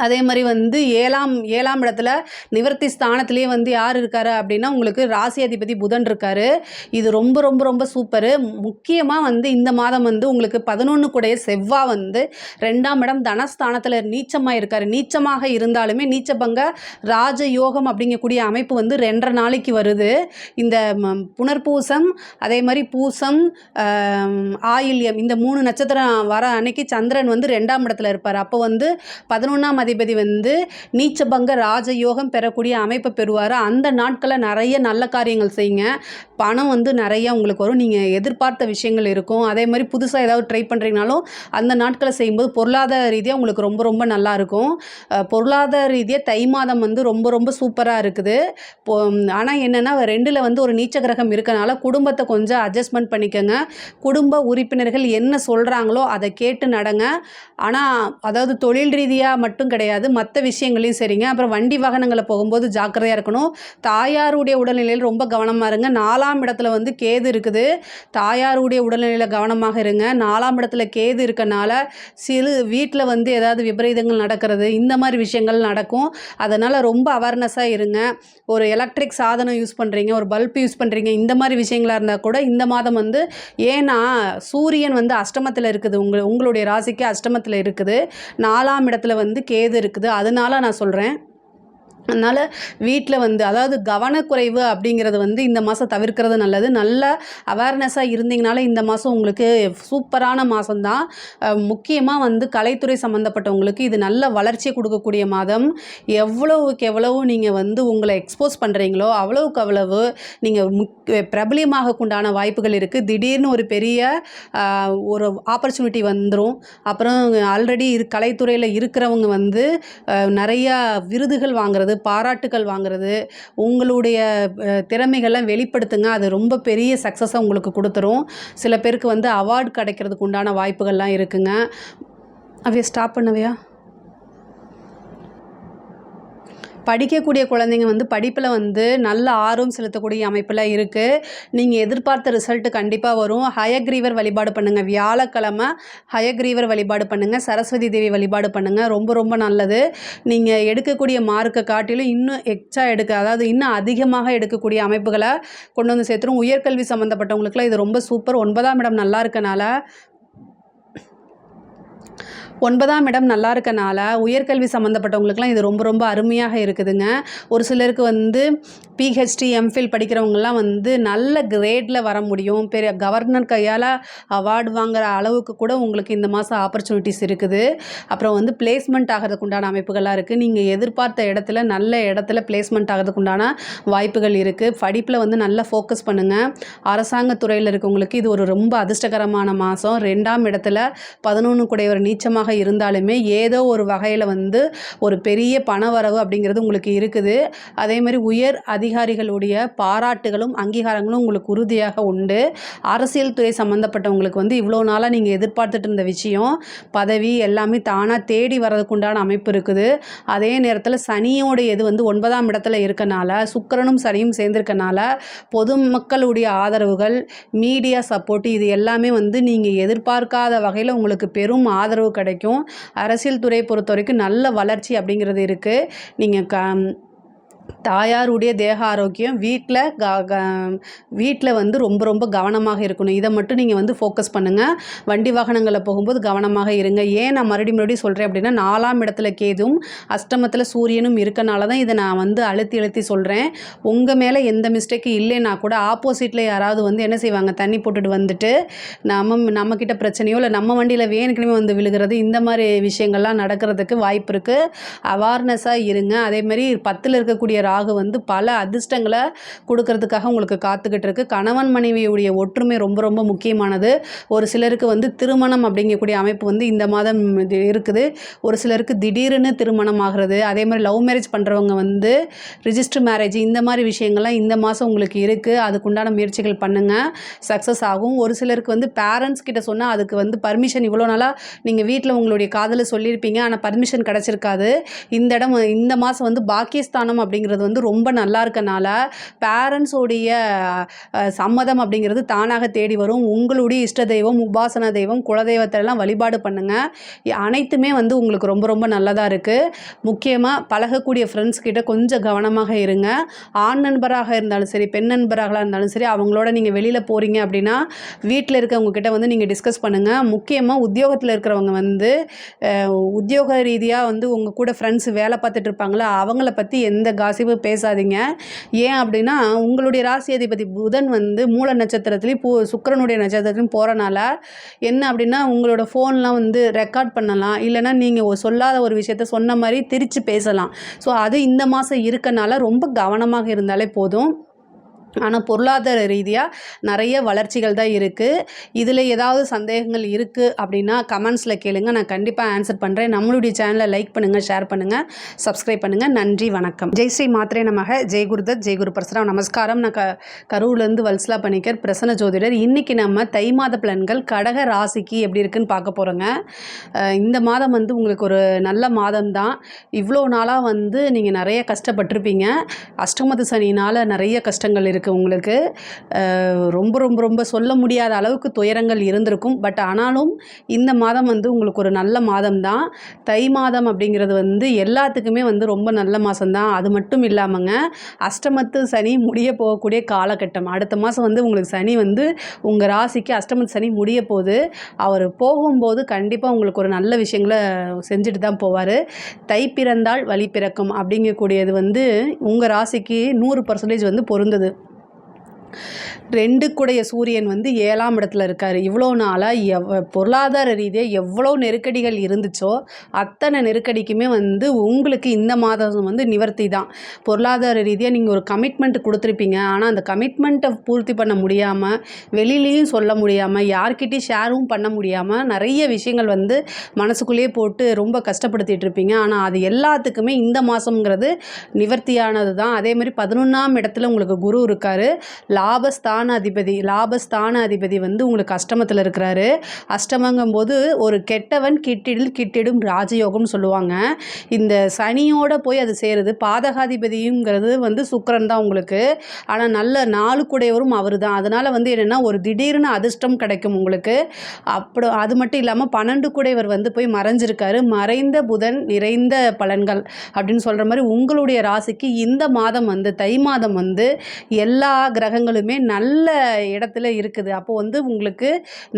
அதே மாதிரி வந்து ஏழாம் இடத்துல நிவர்த்தி ஸ்தானத்திலே வந்து யார் இருக்காரு அப்படின்னா உங்களுக்கு ராசி அதிபதி புதன் இருக்காரு. இது ரொம்ப ரொம்ப ரொம்ப சூப்பரு. முக்கியமாக வந்து இந்த மாதம் வந்து உங்களுக்கு 11 கூடைய செவ்வாய் வந்து 2ஆம் இடம் தனஸ்தானத்தில் நீச்சமாக இருக்கார். நீச்சமாக இருந்தாலுமே நீச்சபங்க ராஜயோகம் அப்படிங்கக்கூடிய அமைப்பு வந்து 2.5 நாளைக்கு வருது. இந்த புனர்பூசம், அதே மாதிரி பூசம், ஆயில்யம், இந்த 3 நட்சத்திரம் வர அன்னைக்கு சந்திரன் வந்து 2ஆம் இடத்துல இருப்பார். அப்போ வந்து 11ஆம் அதிபதி வந்து நீச்சபங்க ராஜயோகம் பெறக்கூடிய அமைப்பை பெறுவார். அந்த நாட்களில் நிறைய நல்ல காரியங்கள் செய்யுங்க. பணம் வந்து நிறையா உங்களுக்கு வரும். நீங்கள் எதிர்பார்த்த விஷயங்கள் இருக்கும். அதே மாதிரி புதுசாக ஏதாவது ட்ரை பண்ணுறீங்கனாலும் அந்த நாட்களை செய்யும்போது பொருளாதார ரீதியாக உங்களுக்கு ரொம்ப ரொம்ப நல்லாயிருக்கும். பொருளாதார ரீதியாக தை மாதம் வந்து ரொம்ப ரொம்ப சூப்பராக இருக்குது. ஆனால் என்னென்னா 2ல் வந்து ஒரு நீச்ச கிரகம் இருக்கனால குடும்பத்தை கொஞ்சம் அட்ஜஸ்ட்மெண்ட் பண்ணிக்கோங்க. குடும்ப உறுப்பினர்கள் என்ன சொல்கிறாங்களோ அதை கேட்டு நடங்க. ஆனால் அதாவது தொழில் ரீதியாக மட்டும் கிடையாது, மற்ற விஷயங்களையும் சரிங்க. அப்புறம் வண்டி வாகனங்களை போகும்போது ஜாக்கிரதையாக இருக்கணும். தாயாருடைய உடல்நிலையில் ரொம்ப கவனமாக இருங்க. 4ஆம் இடத்துல வந்து கேது இருக்குது. தாயாருடைய உடல்நிலையில் கவனமாக இருங்க. 4ஆம் இடத்துல கேது இருக்கனால வீட்டில் வந்து ஏதாவது விபரீதங்கள் நடக்கிறது, இந்த மாதிரி விஷயங்கள் நடக்கும். அதனால் ரொம்ப அவேர்னஸாக இருங்க. ஒரு எலக்ட்ரிக் சாதனம் யூஸ் பண்ணுறீங்க, ஒரு பல்ப் யூஸ் பண்ணுறீங்க, இந்த மாதிரி விஷயங்களாக இருந்தால் கூட இந்த மாதம் வந்து, ஏன்னா சூரியன் வந்து அஷ்டமத்தில் இருக்குது, உங்களுடைய ராசிக்கு அஷ்டமத்தில் இருக்குது. 4ஆம் இடத்துல வந்து கேது இருக்குது. அதனால நான் சொல்கிறேன். அதனால் வீட்டில் வந்து அதாவது கவனக்குறைவு அப்படிங்கிறது வந்து இந்த மாதம் தவிர்க்கிறது நல்லது. நல்ல அவேர்னஸாக இருந்தீங்கனால இந்த மாதம் உங்களுக்கு சூப்பரான மாதம்தான். முக்கியமாக வந்து கலைத்துறை சம்மந்தப்பட்டவங்களுக்கு இது நல்ல வளர்ச்சியை கொடுக்கக்கூடிய மாதம். எவ்வளவுக்கு எவ்வளவு நீங்கள் வந்து உங்களை எக்ஸ்போஸ் பண்ணுறீங்களோ அவ்வளவுக்கு அவ்வளவு நீங்கள் பிரபலியமாகக்குண்டான வாய்ப்புகள் இருக்குது. திடீர்னு ஒரு பெரிய ஒரு ஆப்பர்ச்சுனிட்டி வந்துடும். அப்புறம் ஆல்ரெடி கலைத்துறையில் இருக்கிறவங்க வந்து நிறையா விருதுகள் வாங்குறது, பாராட்டுக்கள் வாங்குறது, உங்களுடைய திறமைகளை வெளிப்படுத்துங்க. அது ரொம்ப பெரிய சக்ஸஸை உங்களுக்கு கொடுத்துரும். சில பேருக்கு வந்து அவார்டு கிடைக்கிறதுக்கு உண்டான வாய்ப்புகள்லாம் இருக்குங்க. அவைய ஸ்டாப் பண்ணவையா? படிக்கக்கூடிய குழந்தைங்க வந்து படிப்பில் வந்து நல்ல ஆர்வம் செலுத்தக்கூடிய அமைப்பில் இருக்குது. நீங்கள் எதிர்பார்த்த ரிசல்ட்டு கண்டிப்பாக வரும். ஹயக்ரீவர் வழிபாடு பண்ணுங்கள். வியாழக்கிழமை ஹயக்ரீவர் வழிபாடு பண்ணுங்கள். சரஸ்வதி தேவி வழிபாடு பண்ணுங்கள். ரொம்ப ரொம்ப நல்லது. நீங்கள் எடுக்கக்கூடிய மார்க்கை காட்டிலும் இன்னும் எக்ஸ்ட்ரா அதாவது இன்னும் அதிகமாக எடுக்கக்கூடிய அமைப்புகளை கொண்டு வந்து சேர்த்துரும். உயர்கல்வி சம்மந்தப்பட்டவங்களுக்குலாம் இது ரொம்ப சூப்பர். 9ஆம் இடம் நல்லா இருக்கனால 9ஆம் இடம் நல்லா இருக்கனால உயர்கல்வி சம்மந்தப்பட்டவங்களுக்குலாம் இது ரொம்ப ரொம்ப அருமையாக இருக்குதுங்க. ஒரு சிலருக்கு வந்து பிஹெச்டி எம்ஃபில் படிக்கிறவங்கலாம் வந்து நல்ல கிரேடில் வர முடியும். பெரிய கவர்னர் கையால் அவார்டு வாங்குகிற அளவுக்கு கூட உங்களுக்கு இந்த மாதம் ஆப்பர்ச்சுனிட்டிஸ் இருக்குது. அப்புறம் வந்து பிளேஸ்மெண்ட் ஆகிறதுக்கு உண்டான அமைப்புகளாக இருக்குது. நீங்கள் எதிர்பார்த்த இடத்துல நல்ல இடத்துல பிளேஸ்மெண்ட் ஆகிறதுக்கு உண்டான வாய்ப்புகள் இருக்குது. படிப்பில் வந்து நல்லா ஃபோக்கஸ் பண்ணுங்கள். அரசாங்க துறையில் இருக்கவங்களுக்கு இது ஒரு ரொம்ப அதிர்ஷ்டகரமான மாதம். 2ஆம் இடத்துல 11 குடையவர் நீச்சமாக இருந்தாலுமே ஏதோ ஒரு வகையில் வந்து ஒரு பெரிய பணவரவு அப்படிங்கிறது உங்களுக்கு இருக்குது. அதே மாதிரி உயர் அதிகாரிகளுடைய பாராட்டுகளும் அங்கீகாரங்களும் உங்களுக்கு உறுதியாக உண்டு. அரசியல் துறை சம்மந்தப்பட்டவங்களுக்கு வந்து இவ்வளோ நாளாக நீங்கள் எதிர்பார்த்துட்டு இருந்த விஷயம், பதவி எல்லாமே தானாக தேடி வர்றதுக்குண்டான அமைப்பு இருக்குது. அதே நேரத்தில் சனியோடைய இது வந்து 9ஆம் இடத்துல இருக்கனால, சுக்கிரனும் சனியும் சேர்ந்திருக்கனால பொதுமக்களுடைய ஆதரவுகள், மீடியா சப்போர்ட் இது எல்லாமே வந்து நீங்கள் எதிர்பார்க்காத வகையில் உங்களுக்கு பெரும் ஆதரவு கிடைக்கும். அரசியல் துறையை பொறுத்த வரைக்கும் நல்ல வளர்ச்சி அப்படிங்கிறது இருக்குது. நீங்கள் தாயாருடைய தேக ஆரோக்கியம் வீட்டில் வந்து ரொம்ப ரொம்ப கவனமாக இருக்கணும். இதை மட்டும் நீங்கள் வந்து ஃபோக்கஸ் பண்ணுங்கள். வண்டி வாகனங்களில் போகும்போது கவனமாக இருங்க. ஏன் நான் மறுபடியும் சொல்கிறேன் அப்படின்னா 4ஆம் இடத்துல கேதுவும் அஷ்டமத்தில் சூரியனும் இருக்கனால தான் இதை நான் வந்து அழுத்தி சொல்கிறேன். உங்கள் மேலே எந்த மிஸ்டேக்கும் இல்லைன்னா கூட ஆப்போசிட்டில் யாராவது வந்து என்ன செய்வாங்க, தண்ணி போட்டுட்டு வந்துட்டு நம்மக்கிட்ட பிரச்சனையோ இல்லை நம்ம வண்டியில் வேணுக்குமே வந்து விழுகிறது, இந்த மாதிரி விஷயங்கள்லாம் நடக்கிறதுக்கு வாய்ப்பு இருக்குது. அவேர்னஸாக இருங்க. அதேமாதிரி 10ல் இருக்கக்கூடிய ராகு வந்து பல அதிர்ஷ்டங்களை கொடுக்கறதுக்காக உங்களுக்கு காத்துக்கிட்டு இருக்கு. கணவன் மனைவியுடைய ஒற்றுமை ரொம்ப ரொம்ப முக்கியமானது. ஒரு சிலருக்கு வந்து திருமணம் அப்படிங்கக்கூடிய அமைப்பு வந்து இந்த மாதம் இருக்குது. ஒரு சிலருக்கு திடீர்னு திருமணம் ஆகிறது. அதே மாதிரி லவ் மேரேஜ் பண்ணுறவங்க வந்து ரிஜிஸ்டர் மேரேஜ் இந்த மாதிரி விஷயங்கள்லாம் இந்த மாதம் உங்களுக்கு இருக்குது. அதுக்குண்டான முயற்சிகள் பண்ணுங்கள், சக்ஸஸ் ஆகும். ஒரு சிலருக்கு வந்து பேரண்ட்ஸ் கிட்ட சொன்னால் அதுக்கு வந்து பர்மிஷன் இவ்வளோ நாளாக நீங்கள் வீட்டில் உங்களுடைய காதலை சொல்லியிருப்பீங்க, ஆனால் பர்மிஷன் கிடச்சிருக்காது. இந்த மாதம் வந்து பாக்கியஸ்தானம் அப்படிங்கிறது வந்து ரொம்ப நல்லா இருக்கனால பேரண்ட்ஸோடைய சம்மதம் அப்படிங்கிறது தானாக தேடி வரும். உங்களுடைய இஷ்ட தெய்வம், உபாசன தெய்வம், குலதெய்வத்தெல்லாம் வழிபாடு பண்ணுங்கள். அனைத்துமே வந்து உங்களுக்கு ரொம்ப ரொம்ப நல்லதாக இருக்குது. முக்கியமாக பழகக்கூடிய ஃப்ரெண்ட்ஸ் கிட்ட கொஞ்சம் கவனமாக இருங்க. ஆண் நண்பராக இருந்தாலும் சரி, பெண் நண்பராக இருந்தாலும் சரி, அவங்களோட நீங்கள் வெளியில் போகிறீங்க அப்படின்னா வீட்டில் இருக்கவங்க கிட்ட வந்து நீங்கள் டிஸ்கஸ் பண்ணுங்கள். முக்கியமாக உத்தியோகத்தில் இருக்கிறவங்க வந்து உத்தியோக ரீதியாக வந்து உங்கள் கூட ஃப்ரெண்ட்ஸ் வேலை பார்த்துட்டு இருப்பாங்களா, அவங்கள பற்றி எந்த காசிப்பு பேசாதீங்க. ஏன் அப்படின்னா உங்களுடைய ராசி அதிபதி புதன் வந்து மூல நட்சத்திரத்துலேயும் சுக்கிரனுடைய நட்சத்திரத்துலையும் போகிறனால என்ன அப்படின்னா உங்களோட ஃபோன்லாம் வந்து ரெக்கார்ட் பண்ணலாம், இல்லைனா நீங்கள் சொல்லாத ஒரு விஷயத்த சொன்ன மாதிரி திரித்து பேசலாம். ஸோ அது இந்த மாதம் இருக்கனால ரொம்ப கவனமாக இருந்தாலே போதும். ஆனால் பொருளாதார ரீதியாக நிறைய வளர்ச்சிகள் தான் இருக்குது. இதில் ஏதாவது சந்தேகங்கள் இருக்குது அப்படின்னா கமெண்ட்ஸில் கேளுங்க, நான் கண்டிப்பாக ஆன்சர் பண்ணுறேன். நம்மளுடைய சேனலை லைக் பண்ணுங்கள், ஷேர் பண்ணுங்கள், சப்ஸ்கிரைப் பண்ணுங்கள். நன்றி, வணக்கம். ஜெய் ஸ்ரீ மாத்ரே நமக. ஜெய் குருதத், ஜெய் குரு பரசுராம். நமஸ்காரம். நான் கரூர்லேருந்து வல்சலா பணிக்கர், பிரசன்ன ஜோதிடர். இன்றைக்கி நம்ம தை மாத பலன்கள் கடக ராசிக்கு எப்படி இருக்குன்னு பார்க்க போகிறோங்க. இந்த மாதம் வந்து உங்களுக்கு ஒரு நல்ல மாதம் தான். இவ்வளோ நாளாக வந்து நீங்கள் நிறைய கஷ்டப்பட்டிருப்பீங்க. அஷ்டமத்து சனினால் நிறைய கஷ்டங்கள் இருக்குது. இருக்குது உங்களுக்கு. ரொம்ப ரொம்ப ரொம்ப சொல்ல முடியாத அளவுக்கு துயரங்கள் இருந்திருக்கும். பட் ஆனாலும் இந்த மாதம் வந்து உங்களுக்கு ஒரு நல்ல மாதம் தான். தை மாதம் அப்படிங்கிறது வந்து எல்லாத்துக்குமே வந்து ரொம்ப நல்ல மாதம் தான். அது மட்டும் இல்லாமங்க, அஷ்டமத்து சனி முடிய போகக்கூடிய காலகட்டம். அடுத்த மாதம் வந்து உங்களுக்கு சனி வந்து உங்கள் ராசிக்கு அஷ்டமத்து சனி முடிய போகுது. அவர் போகும்போது கண்டிப்பாக உங்களுக்கு ஒரு நல்ல விஷயங்களை செஞ்சுட்டு தான் போவார். தை பிறந்தால் வழி பிறக்கும் அப்படிங்கக்கூடியது வந்து உங்கள் ராசிக்கு 100% வந்து பொருந்தது. 2 குடைய சூரியன் வந்து 7ஆம் இடத்துல இருக்கார். இவ்வளோ நாளாக பொருளாதார ரீதியாக எவ்வளோ நெருக்கடிகள் இருந்துச்சோ அத்தனை நெருக்கடிக்குமே வந்து உங்களுக்கு இந்த மாதம் வந்து நிவர்த்தி தான். பொருளாதார ரீதியாக நீங்கள் ஒரு கமிட்மெண்ட் கொடுத்துருப்பீங்க. ஆனால் அந்த கமிட்மெண்ட்டை பூர்த்தி பண்ண முடியாமல், வெளியிலையும் சொல்ல முடியாமல், யார்கிட்டையும் ஷேரும் பண்ண முடியாமல் நிறைய விஷயங்கள் வந்து மனசுக்குள்ளேயே போட்டு ரொம்ப கஷ்டப்படுத்திட்டு இருப்பீங்க. ஆனால் அது எல்லாத்துக்குமே இந்த மாதம்ங்கிறது நிவர்த்தியானது தான். அதே மாதிரி 11ஆம் இடத்துல உங்களுக்கு குரு இருக்கார். லாபஸ்தான அதிபதி வந்து உங்களுக்கு அஷ்டமத்தில் இருக்கிறாரு. அஷ்டமங்கும்போது ஒரு கெட்டவன் கிட்டிடும் ராஜயோகம்னு சொல்லுவாங்க. இந்த சனியோட போய் அது சேருது. பாதகாதிபதிங்கிறது வந்து சுக்கிரன் தான் உங்களுக்கு. ஆனால் நல்ல 4 கூடையவரும் அவர் தான். அதனால் வந்து என்னென்னா ஒரு திடீர்னு அதிர்ஷ்டம் கிடைக்கும் உங்களுக்கு. அது மட்டும் இல்லாமல் 12 கூடையவர் வந்து போய் மறைஞ்சிருக்காரு. மறைந்த புதன் நிறைந்த பலன்கள் அப்படின்னு சொல்கிற மாதிரி உங்களுடைய ராசிக்கு இந்த மாதம் வந்து தை மாதம் வந்து எல்லா கிரகங்களுமே நல்ல இடத்துல இருக்குது. அப்போது வந்து உங்களுக்கு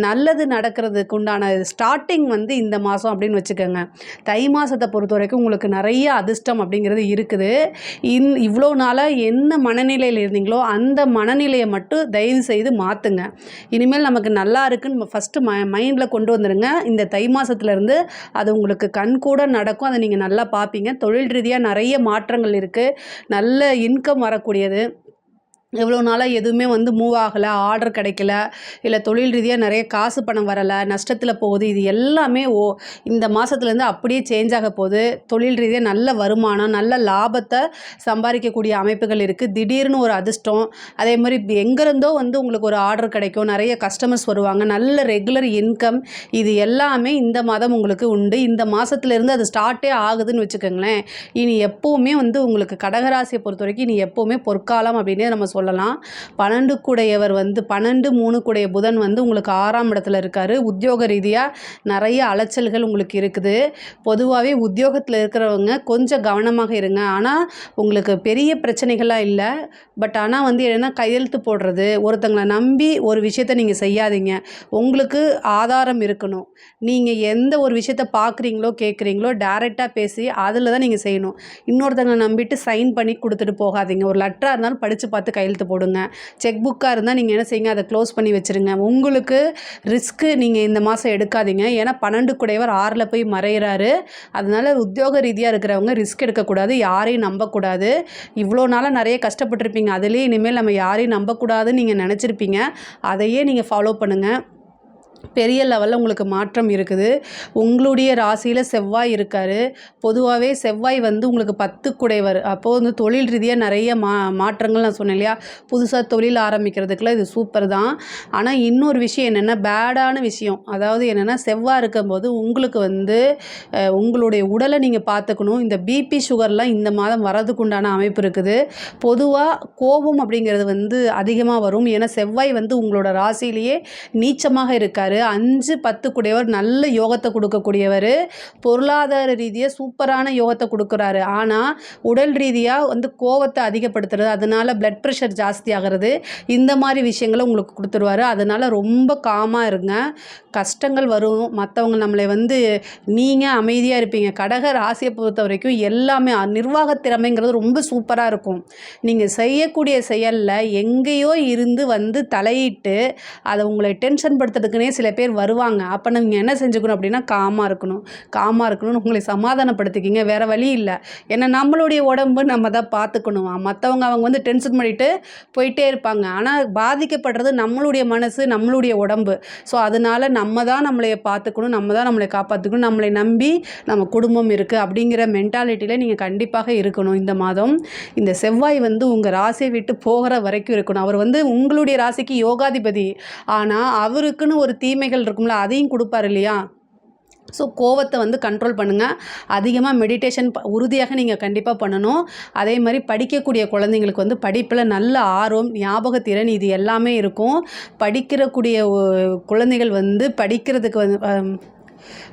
நல்லது நடக்கிறதுக்கு உண்டான ஸ்டார்டிங் வந்து இந்த மாதம் அப்படின்னு வச்சுக்கோங்க. தை மாதத்தை பொறுத்த வரைக்கும் உங்களுக்கு நிறைய அதிர்ஷ்டம் அப்படிங்கிறது இருக்குது. இவ்வளோ நாளாக என்ன மனநிலையில் இருந்தீங்களோ அந்த மனநிலையை மட்டும் தயவு செய்து மாற்றுங்க. இனிமேல் நமக்கு நல்லா இருக்குன்னு ஃபஸ்ட்டு மைண்டில் கொண்டு வந்துடுங்க. இந்த தை மாதத்துலேருந்து அது உங்களுக்கு கண்கூட நடக்கும். அதை நீங்கள் நல்லா பார்ப்பீங்க. தொழில் ரீதியாக நிறைய மாற்றங்கள் இருக்குது. நல்ல இன்கம் வரக்கூடியது. எவ்வளோ நாளாக எதுவுமே வந்து மூவ் ஆகலை, ஆர்டர் கிடைக்கல, இல்லை தொழில் ரீதியாக நிறைய காசு பணம் வரலை, நஷ்டத்தில் போகுது, இது எல்லாமே இந்த மாதத்துலேருந்து அப்படியே சேஞ்ச் ஆக போகுது. தொழில் ரீதியாக நல்ல வருமானம், நல்ல லாபத்தை சம்பாதிக்கக்கூடிய அமைப்புகள் இருக்குது. திடீர்னு ஒரு அதிர்ஷ்டம், அதே மாதிரி எங்கேருந்தோ வந்து உங்களுக்கு ஒரு ஆர்டர் கிடைக்கும், நிறைய கஸ்டமர்ஸ் வருவாங்க, நல்ல ரெகுலர் இன்கம், இது எல்லாமே இந்த மாதம் உங்களுக்கு உண்டு. இந்த மாதத்துலேருந்து அது ஸ்டார்ட்டே ஆகுதுன்னு வச்சுக்கோங்களேன். இனி எப்போவுமே வந்து உங்களுக்கு கடகராசியை பொறுத்த வரைக்கும் இனி எப்போவுமே பொற்காலம் அப்படின்னே நம்ம சொல்லலாம். 12 கூடையவர் வந்து 12 3 கூடைய புதன் வந்து உங்களுக்கு 6ஆம் இடத்துல இருக்கார். உத்தியோக ரீதியாக நிறைய அலைச்சல்கள் உங்களுக்கு இருக்குது. பொதுவாகவே உத்தியோகத்தில் இருக்கிறவங்க கொஞ்சம் கவனமாக இருங்க. ஆனால் உங்களுக்கு பெரிய பிரச்சனைகள்லாம் இல்லை. பட் ஆனால் வந்து என்னென்னா கையெழுத்து போடுறது, ஒருத்தங்களை நம்பி ஒரு விஷயத்த நீங்கள் செய்யாதீங்க. உங்களுக்கு ஆதாரம் இருக்கணும். நீங்கள் எந்த ஒரு விஷயத்த பார்க்குறீங்களோ கேட்குறீங்களோ டைரெக்டாக பேசி அதில் தான் நீங்கள் செய்யணும். இன்னொருத்தங்களை நம்பிட்டு சைன் பண்ணி கொடுத்துட்டு போகாதீங்க. ஒரு லெட்டராக இருந்தாலும் படித்து பார்த்து கையெழுத்து போடுங்க. செக் புக்காக இருந்தால் நீங்கள் என்ன செய்யுங்க, அதை க்ளோஸ் பண்ணி வச்சுருங்க. உங்களுக்கு ரிஸ்க்கு நீங்கள் இந்த மாதம் எடுக்காதீங்க. ஏன்னா 12 கூடையவர் 6ல் போய் மறைகிறாரு. அதனால் உத்தியோக ரீதியாக இருக்கிறவங்க ரிஸ்க் எடுக்கக்கூடாது, யாரையும் நம்பக்கூடாது. இவ்வளோ நாளாக நிறைய கஷ்டப்பட்டுருப்பீங்க. அதுலேயே இனிமேல் நம்ம யாரையும் நம்பக்கூடாதுன்னு நீங்கள் நினச்சிருப்பீங்க. அதையே நீங்கள் ஃபாலோ பண்ணுங்கள். பெரிய லெவலில் உங்களுக்கு மாற்றம் இருக்குது. உங்களுடைய ராசியில் செவ்வாய் இருக்கார். பொதுவாகவே செவ்வாய் வந்து உங்களுக்கு 10 குடையவர். அப்போது வந்து தொழில் ரீதியாக நிறைய மாற்றங்கள் நான் சொன்னேன் இல்லையா, புதுசாக தொழில் ஆரம்பிக்கிறதுக்குலாம் இது சூப்பர் தான். ஆனால் இன்னொரு விஷயம் என்னென்னா, பேடான விஷயம், அதாவது என்னென்னா செவ்வாய் இருக்கும்போது உங்களுக்கு வந்து உங்களுடைய உடலை நீங்கள் பார்த்துக்கணும். இந்த பிபி சுகர்லாம் இந்த மாதம் வரதுக்கு உண்டான அமைப்பு இருக்குது. பொதுவாக கோபம் அப்படிங்கிறது வந்து அதிகமாக வரும். ஏன்னா செவ்வாய் வந்து உங்களோட ராசியிலேயே நீச்சமாக இருக்கார். 5 10 கூடையவர் நல்ல யோகத்தை கொடுக்கக்கூடியவர். பொருளாதார ரீதியாக சூப்பரான யோகத்தை கொடுக்குறாரு. ஆனால் உடல் ரீதியாக வந்து கோவத்தை அதிகப்படுத்துறது, அதனால் பிளட் ப்ரெஷர் ஜாஸ்தி ஆகிறது, இந்த மாதிரி விஷயங்களை உங்களுக்கு கொடுத்துருவார். அதனால் ரொம்ப காமாக இருங்க. கஷ்டங்கள் வரும், மற்றவங்க நம்மளை வந்து நீங்கள் அமைதியாக இருப்பீங்க. கடக ராசியை பொறுத்த வரைக்கும் எல்லாமே நிர்வாக திறமைங்கிறது ரொம்ப சூப்பராக இருக்கும். நீங்கள் செய்யக்கூடிய செயலில் எங்கேயோ இருந்து வந்து தலையிட்டு அதை உங்களை டென்ஷன் படுத்துறதுக்குனே சில பேர் வருவாங்க. அப்போ நீங்கள் என்ன செஞ்சுக்கணும் அப்படின்னா, காமாக இருக்கணும்னு உங்களை சமாதானப்படுத்திக்கிங்க. வேறு வழி இல்லை. ஏன்னா நம்மளுடைய உடம்பு நம்ம தான் பார்த்துக்கணும். மற்றவங்க அவங்க வந்து டென்ஷன் பண்ணிவிட்டு போயிட்டே இருப்பாங்க. ஆனால் பாதிக்கப்படுறது நம்மளுடைய மனசு, நம்மளுடைய உடம்பு. ஸோ அதனால் நம்ம தான் நம்மளைய பார்த்துக்கணும், நம்ம தான் நம்மளை காப்பாற்றிக்கணும். நம்மளை நம்பி நம்ம குடும்பம் இருக்குது அப்படிங்கிற மென்டாலிட்டியில் நீங்கள் கண்டிப்பாக இருக்கணும். இந்த மாதம் இந்த செவ்வாய் வந்து உங்கள் ராசியை விட்டு போகிற வரைக்கும் இருக்கணும். அவர் வந்து உங்களுடைய ராசிக்கு யோகாதிபதி. ஆனால் அவருக்குன்னு ஒரு தீமைகள் இருக்கும்ல, அதையும் கொடுப்பார் இல்லையா. ஸோ கோவத்தை வந்து கண்ட்ரோல் பண்ணுங்கள். அதிகமாக மெடிடேஷன் உறுதியாக நீங்கள் கண்டிப்பாக பண்ணணும். அதே மாதிரி படிக்கக்கூடிய குழந்தைங்களுக்கு வந்து படிப்பில் நல்ல ஆர்வம், ஞாபகத்திறன் இது எல்லாமே இருக்கும். படிக்கிறக்கூடிய குழந்தைகள் வந்து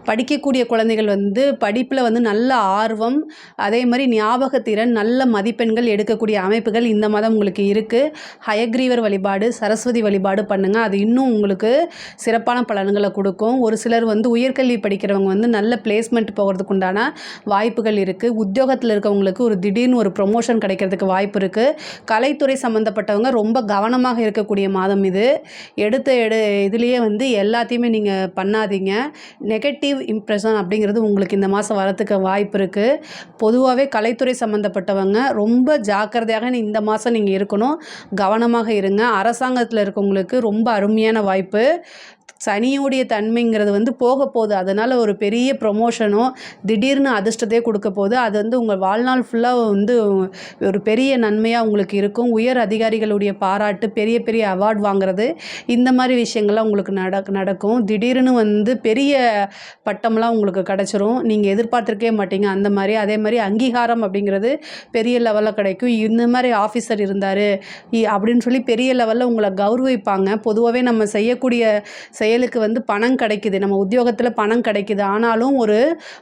படிக்கக்கூடிய குழந்தைகள் வந்து படிப்பில் வந்து நல்ல ஆர்வம், அதே மாதிரி ஞாபகத்திறன், நல்ல மதிப்பெண்கள் எடுக்கக்கூடிய அமைப்புகள் இந்த மாதம் உங்களுக்கு இருக்குது. ஹயக்ரீவர் வழிபாடு, சரஸ்வதி வழிபாடு பண்ணுங்கள். அது இன்னும் உங்களுக்கு சிறப்பான பலன்களை கொடுக்கும். ஒரு சிலர் வந்து உயர்கல்வி படிக்கிறவங்க வந்து நல்ல பிளேஸ்மெண்ட் போகிறதுக்கு உண்டான வாய்ப்புகள் இருக்குது. உத்தியோகத்தில் இருக்கவங்களுக்கு ஒரு திடீர்னு ஒரு ப்ரொமோஷன் கிடைக்கிறதுக்கு வாய்ப்பு இருக்குது. கலைத்துறை சம்மந்தப்பட்டவங்க ரொம்ப கவனமாக இருக்கக்கூடிய மாதம் இது. இதுலேயே வந்து எல்லாத்தையுமே நீங்கள் பண்ணாதீங்க. நெகட்டிவ் இம்ப்ரெஷன் அப்படிங்கிறது உங்களுக்கு இந்த மாதம் வரத்துக்கு வாய்ப்பு இருக்குது. பொதுவாகவே கலைத்துறை சம்மந்தப்பட்டவங்க ரொம்ப ஜாக்கிரதையாக இந்த மாதம் நீங்கள் இருக்கணும். கவனமாக இருங்க. அரசாங்கத்தில் இருக்கவங்களுக்கு ரொம்ப அருமையான வாய்ப்பு. சனியுடைய தன்மைங்கிறது வந்து போக போகுது. அதனால் ஒரு பெரிய ப்ரொமோஷனோ திடீர்னு அதிர்ஷ்டத்தையே கொடுக்க போகுது. அது வந்து உங்கள் வாழ்நாள் ஃபுல்லாக வந்து ஒரு பெரிய நன்மையாக உங்களுக்கு இருக்கும். உயர் அதிகாரிகளுடைய பாராட்டு, பெரிய பெரிய அவார்ட் வாங்குறது, இந்த மாதிரி விஷயங்கள்லாம் உங்களுக்கு நடக்கும். திடீர்னு வந்து பெரிய பட்டம்லாம் உங்களுக்கு கிடச்சிரும். நீங்கள் எதிர்பார்த்துருக்கே மாட்டீங்க அந்த மாதிரி. அதே மாதிரி அங்கீகாரம் அப்படிங்கிறது பெரிய லெவலில் கிடைக்கும். இந்த மாதிரி ஆஃபீஸர் இருந்தார் அப்படின்னு சொல்லி பெரிய லெவலில் உங்களை கௌரவிப்பாங்க. பொதுவாகவே நம்ம செய்யக்கூடிய செயலுக்கு வந்து பணம் கிடைக்குது, நம்ம உத்தியோகத்தில் பணம் கிடைக்குது. ஆனாலும்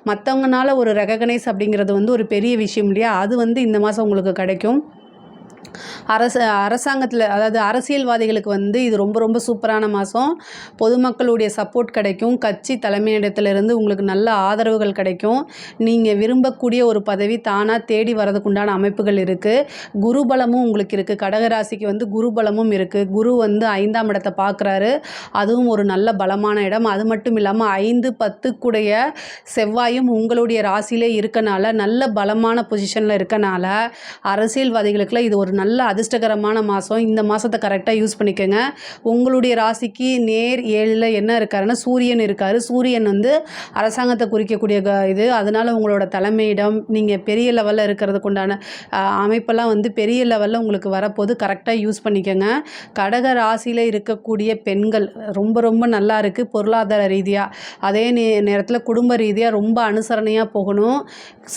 மற்றவங்கனால ஒரு ரெகக்னைஸ் அப்படிங்கிறது வந்து ஒரு பெரிய விஷயம் இல்லையா? அது வந்து இந்த மாதம் உங்களுக்கு கிடைக்கும். அரசாங்கத்தில் அதாவது அரசியல்வாதிகளுக்கு வந்து இது ரொம்ப ரொம்ப சூப்பரான மாதம். பொதுமக்களுடைய சப்போர்ட் கிடைக்கும். கட்சி தலைமையிடத்திலிருந்து உங்களுக்கு நல்ல ஆதரவுகள் கிடைக்கும். நீங்கள் விரும்பக்கூடிய ஒரு பதவி தானாக தேடி வரதுக்குண்டான அமைப்புகள் இருக்குது. குருபலமும் உங்களுக்கு இருக்குது. கடகராசிக்கு வந்து குருபலமும் இருக்குது. குரு வந்து 5ஆம் இடத்தை பார்க்குறாரு. அதுவும் ஒரு நல்ல பலமான இடம். அது மட்டும் இல்லாமல் 5, 10 செவ்வாயும் உங்களுடைய ராசியிலே இருக்கனால, நல்ல பலமான பொசிஷனில் இருக்கனால அரசியல்வாதிகளுக்குலாம் இது ஒரு நல்ல அதிர்ஷ்டகரமான மாதம். இந்த மாதத்தை கரெக்டாக யூஸ் பண்ணிக்கோங்க. உங்களுடைய ராசிக்கு நேர் 7ல் என்ன இருக்காருன்னா சூரியன் இருக்கார். சூரியன் வந்து அரசாங்கத்தை குறிக்கக்கூடிய இது. அதனால் உங்களோட தலைமையிடம் நீங்கள் பெரிய லெவலில் இருக்கிறதுக்கு உண்டான அமைப்பெல்லாம் வந்து பெரிய லெவலில் உங்களுக்கு வரப்போது. கரெக்டாக யூஸ் பண்ணிக்கோங்க. கடக ராசியில் இருக்கக்கூடிய பெண்கள் ரொம்ப ரொம்ப நல்லா இருக்குது பொருளாதார ரீதியாக. அதே நேரத்தில் குடும்ப ரீதியாக ரொம்ப அனுசரணையாக போகணும்.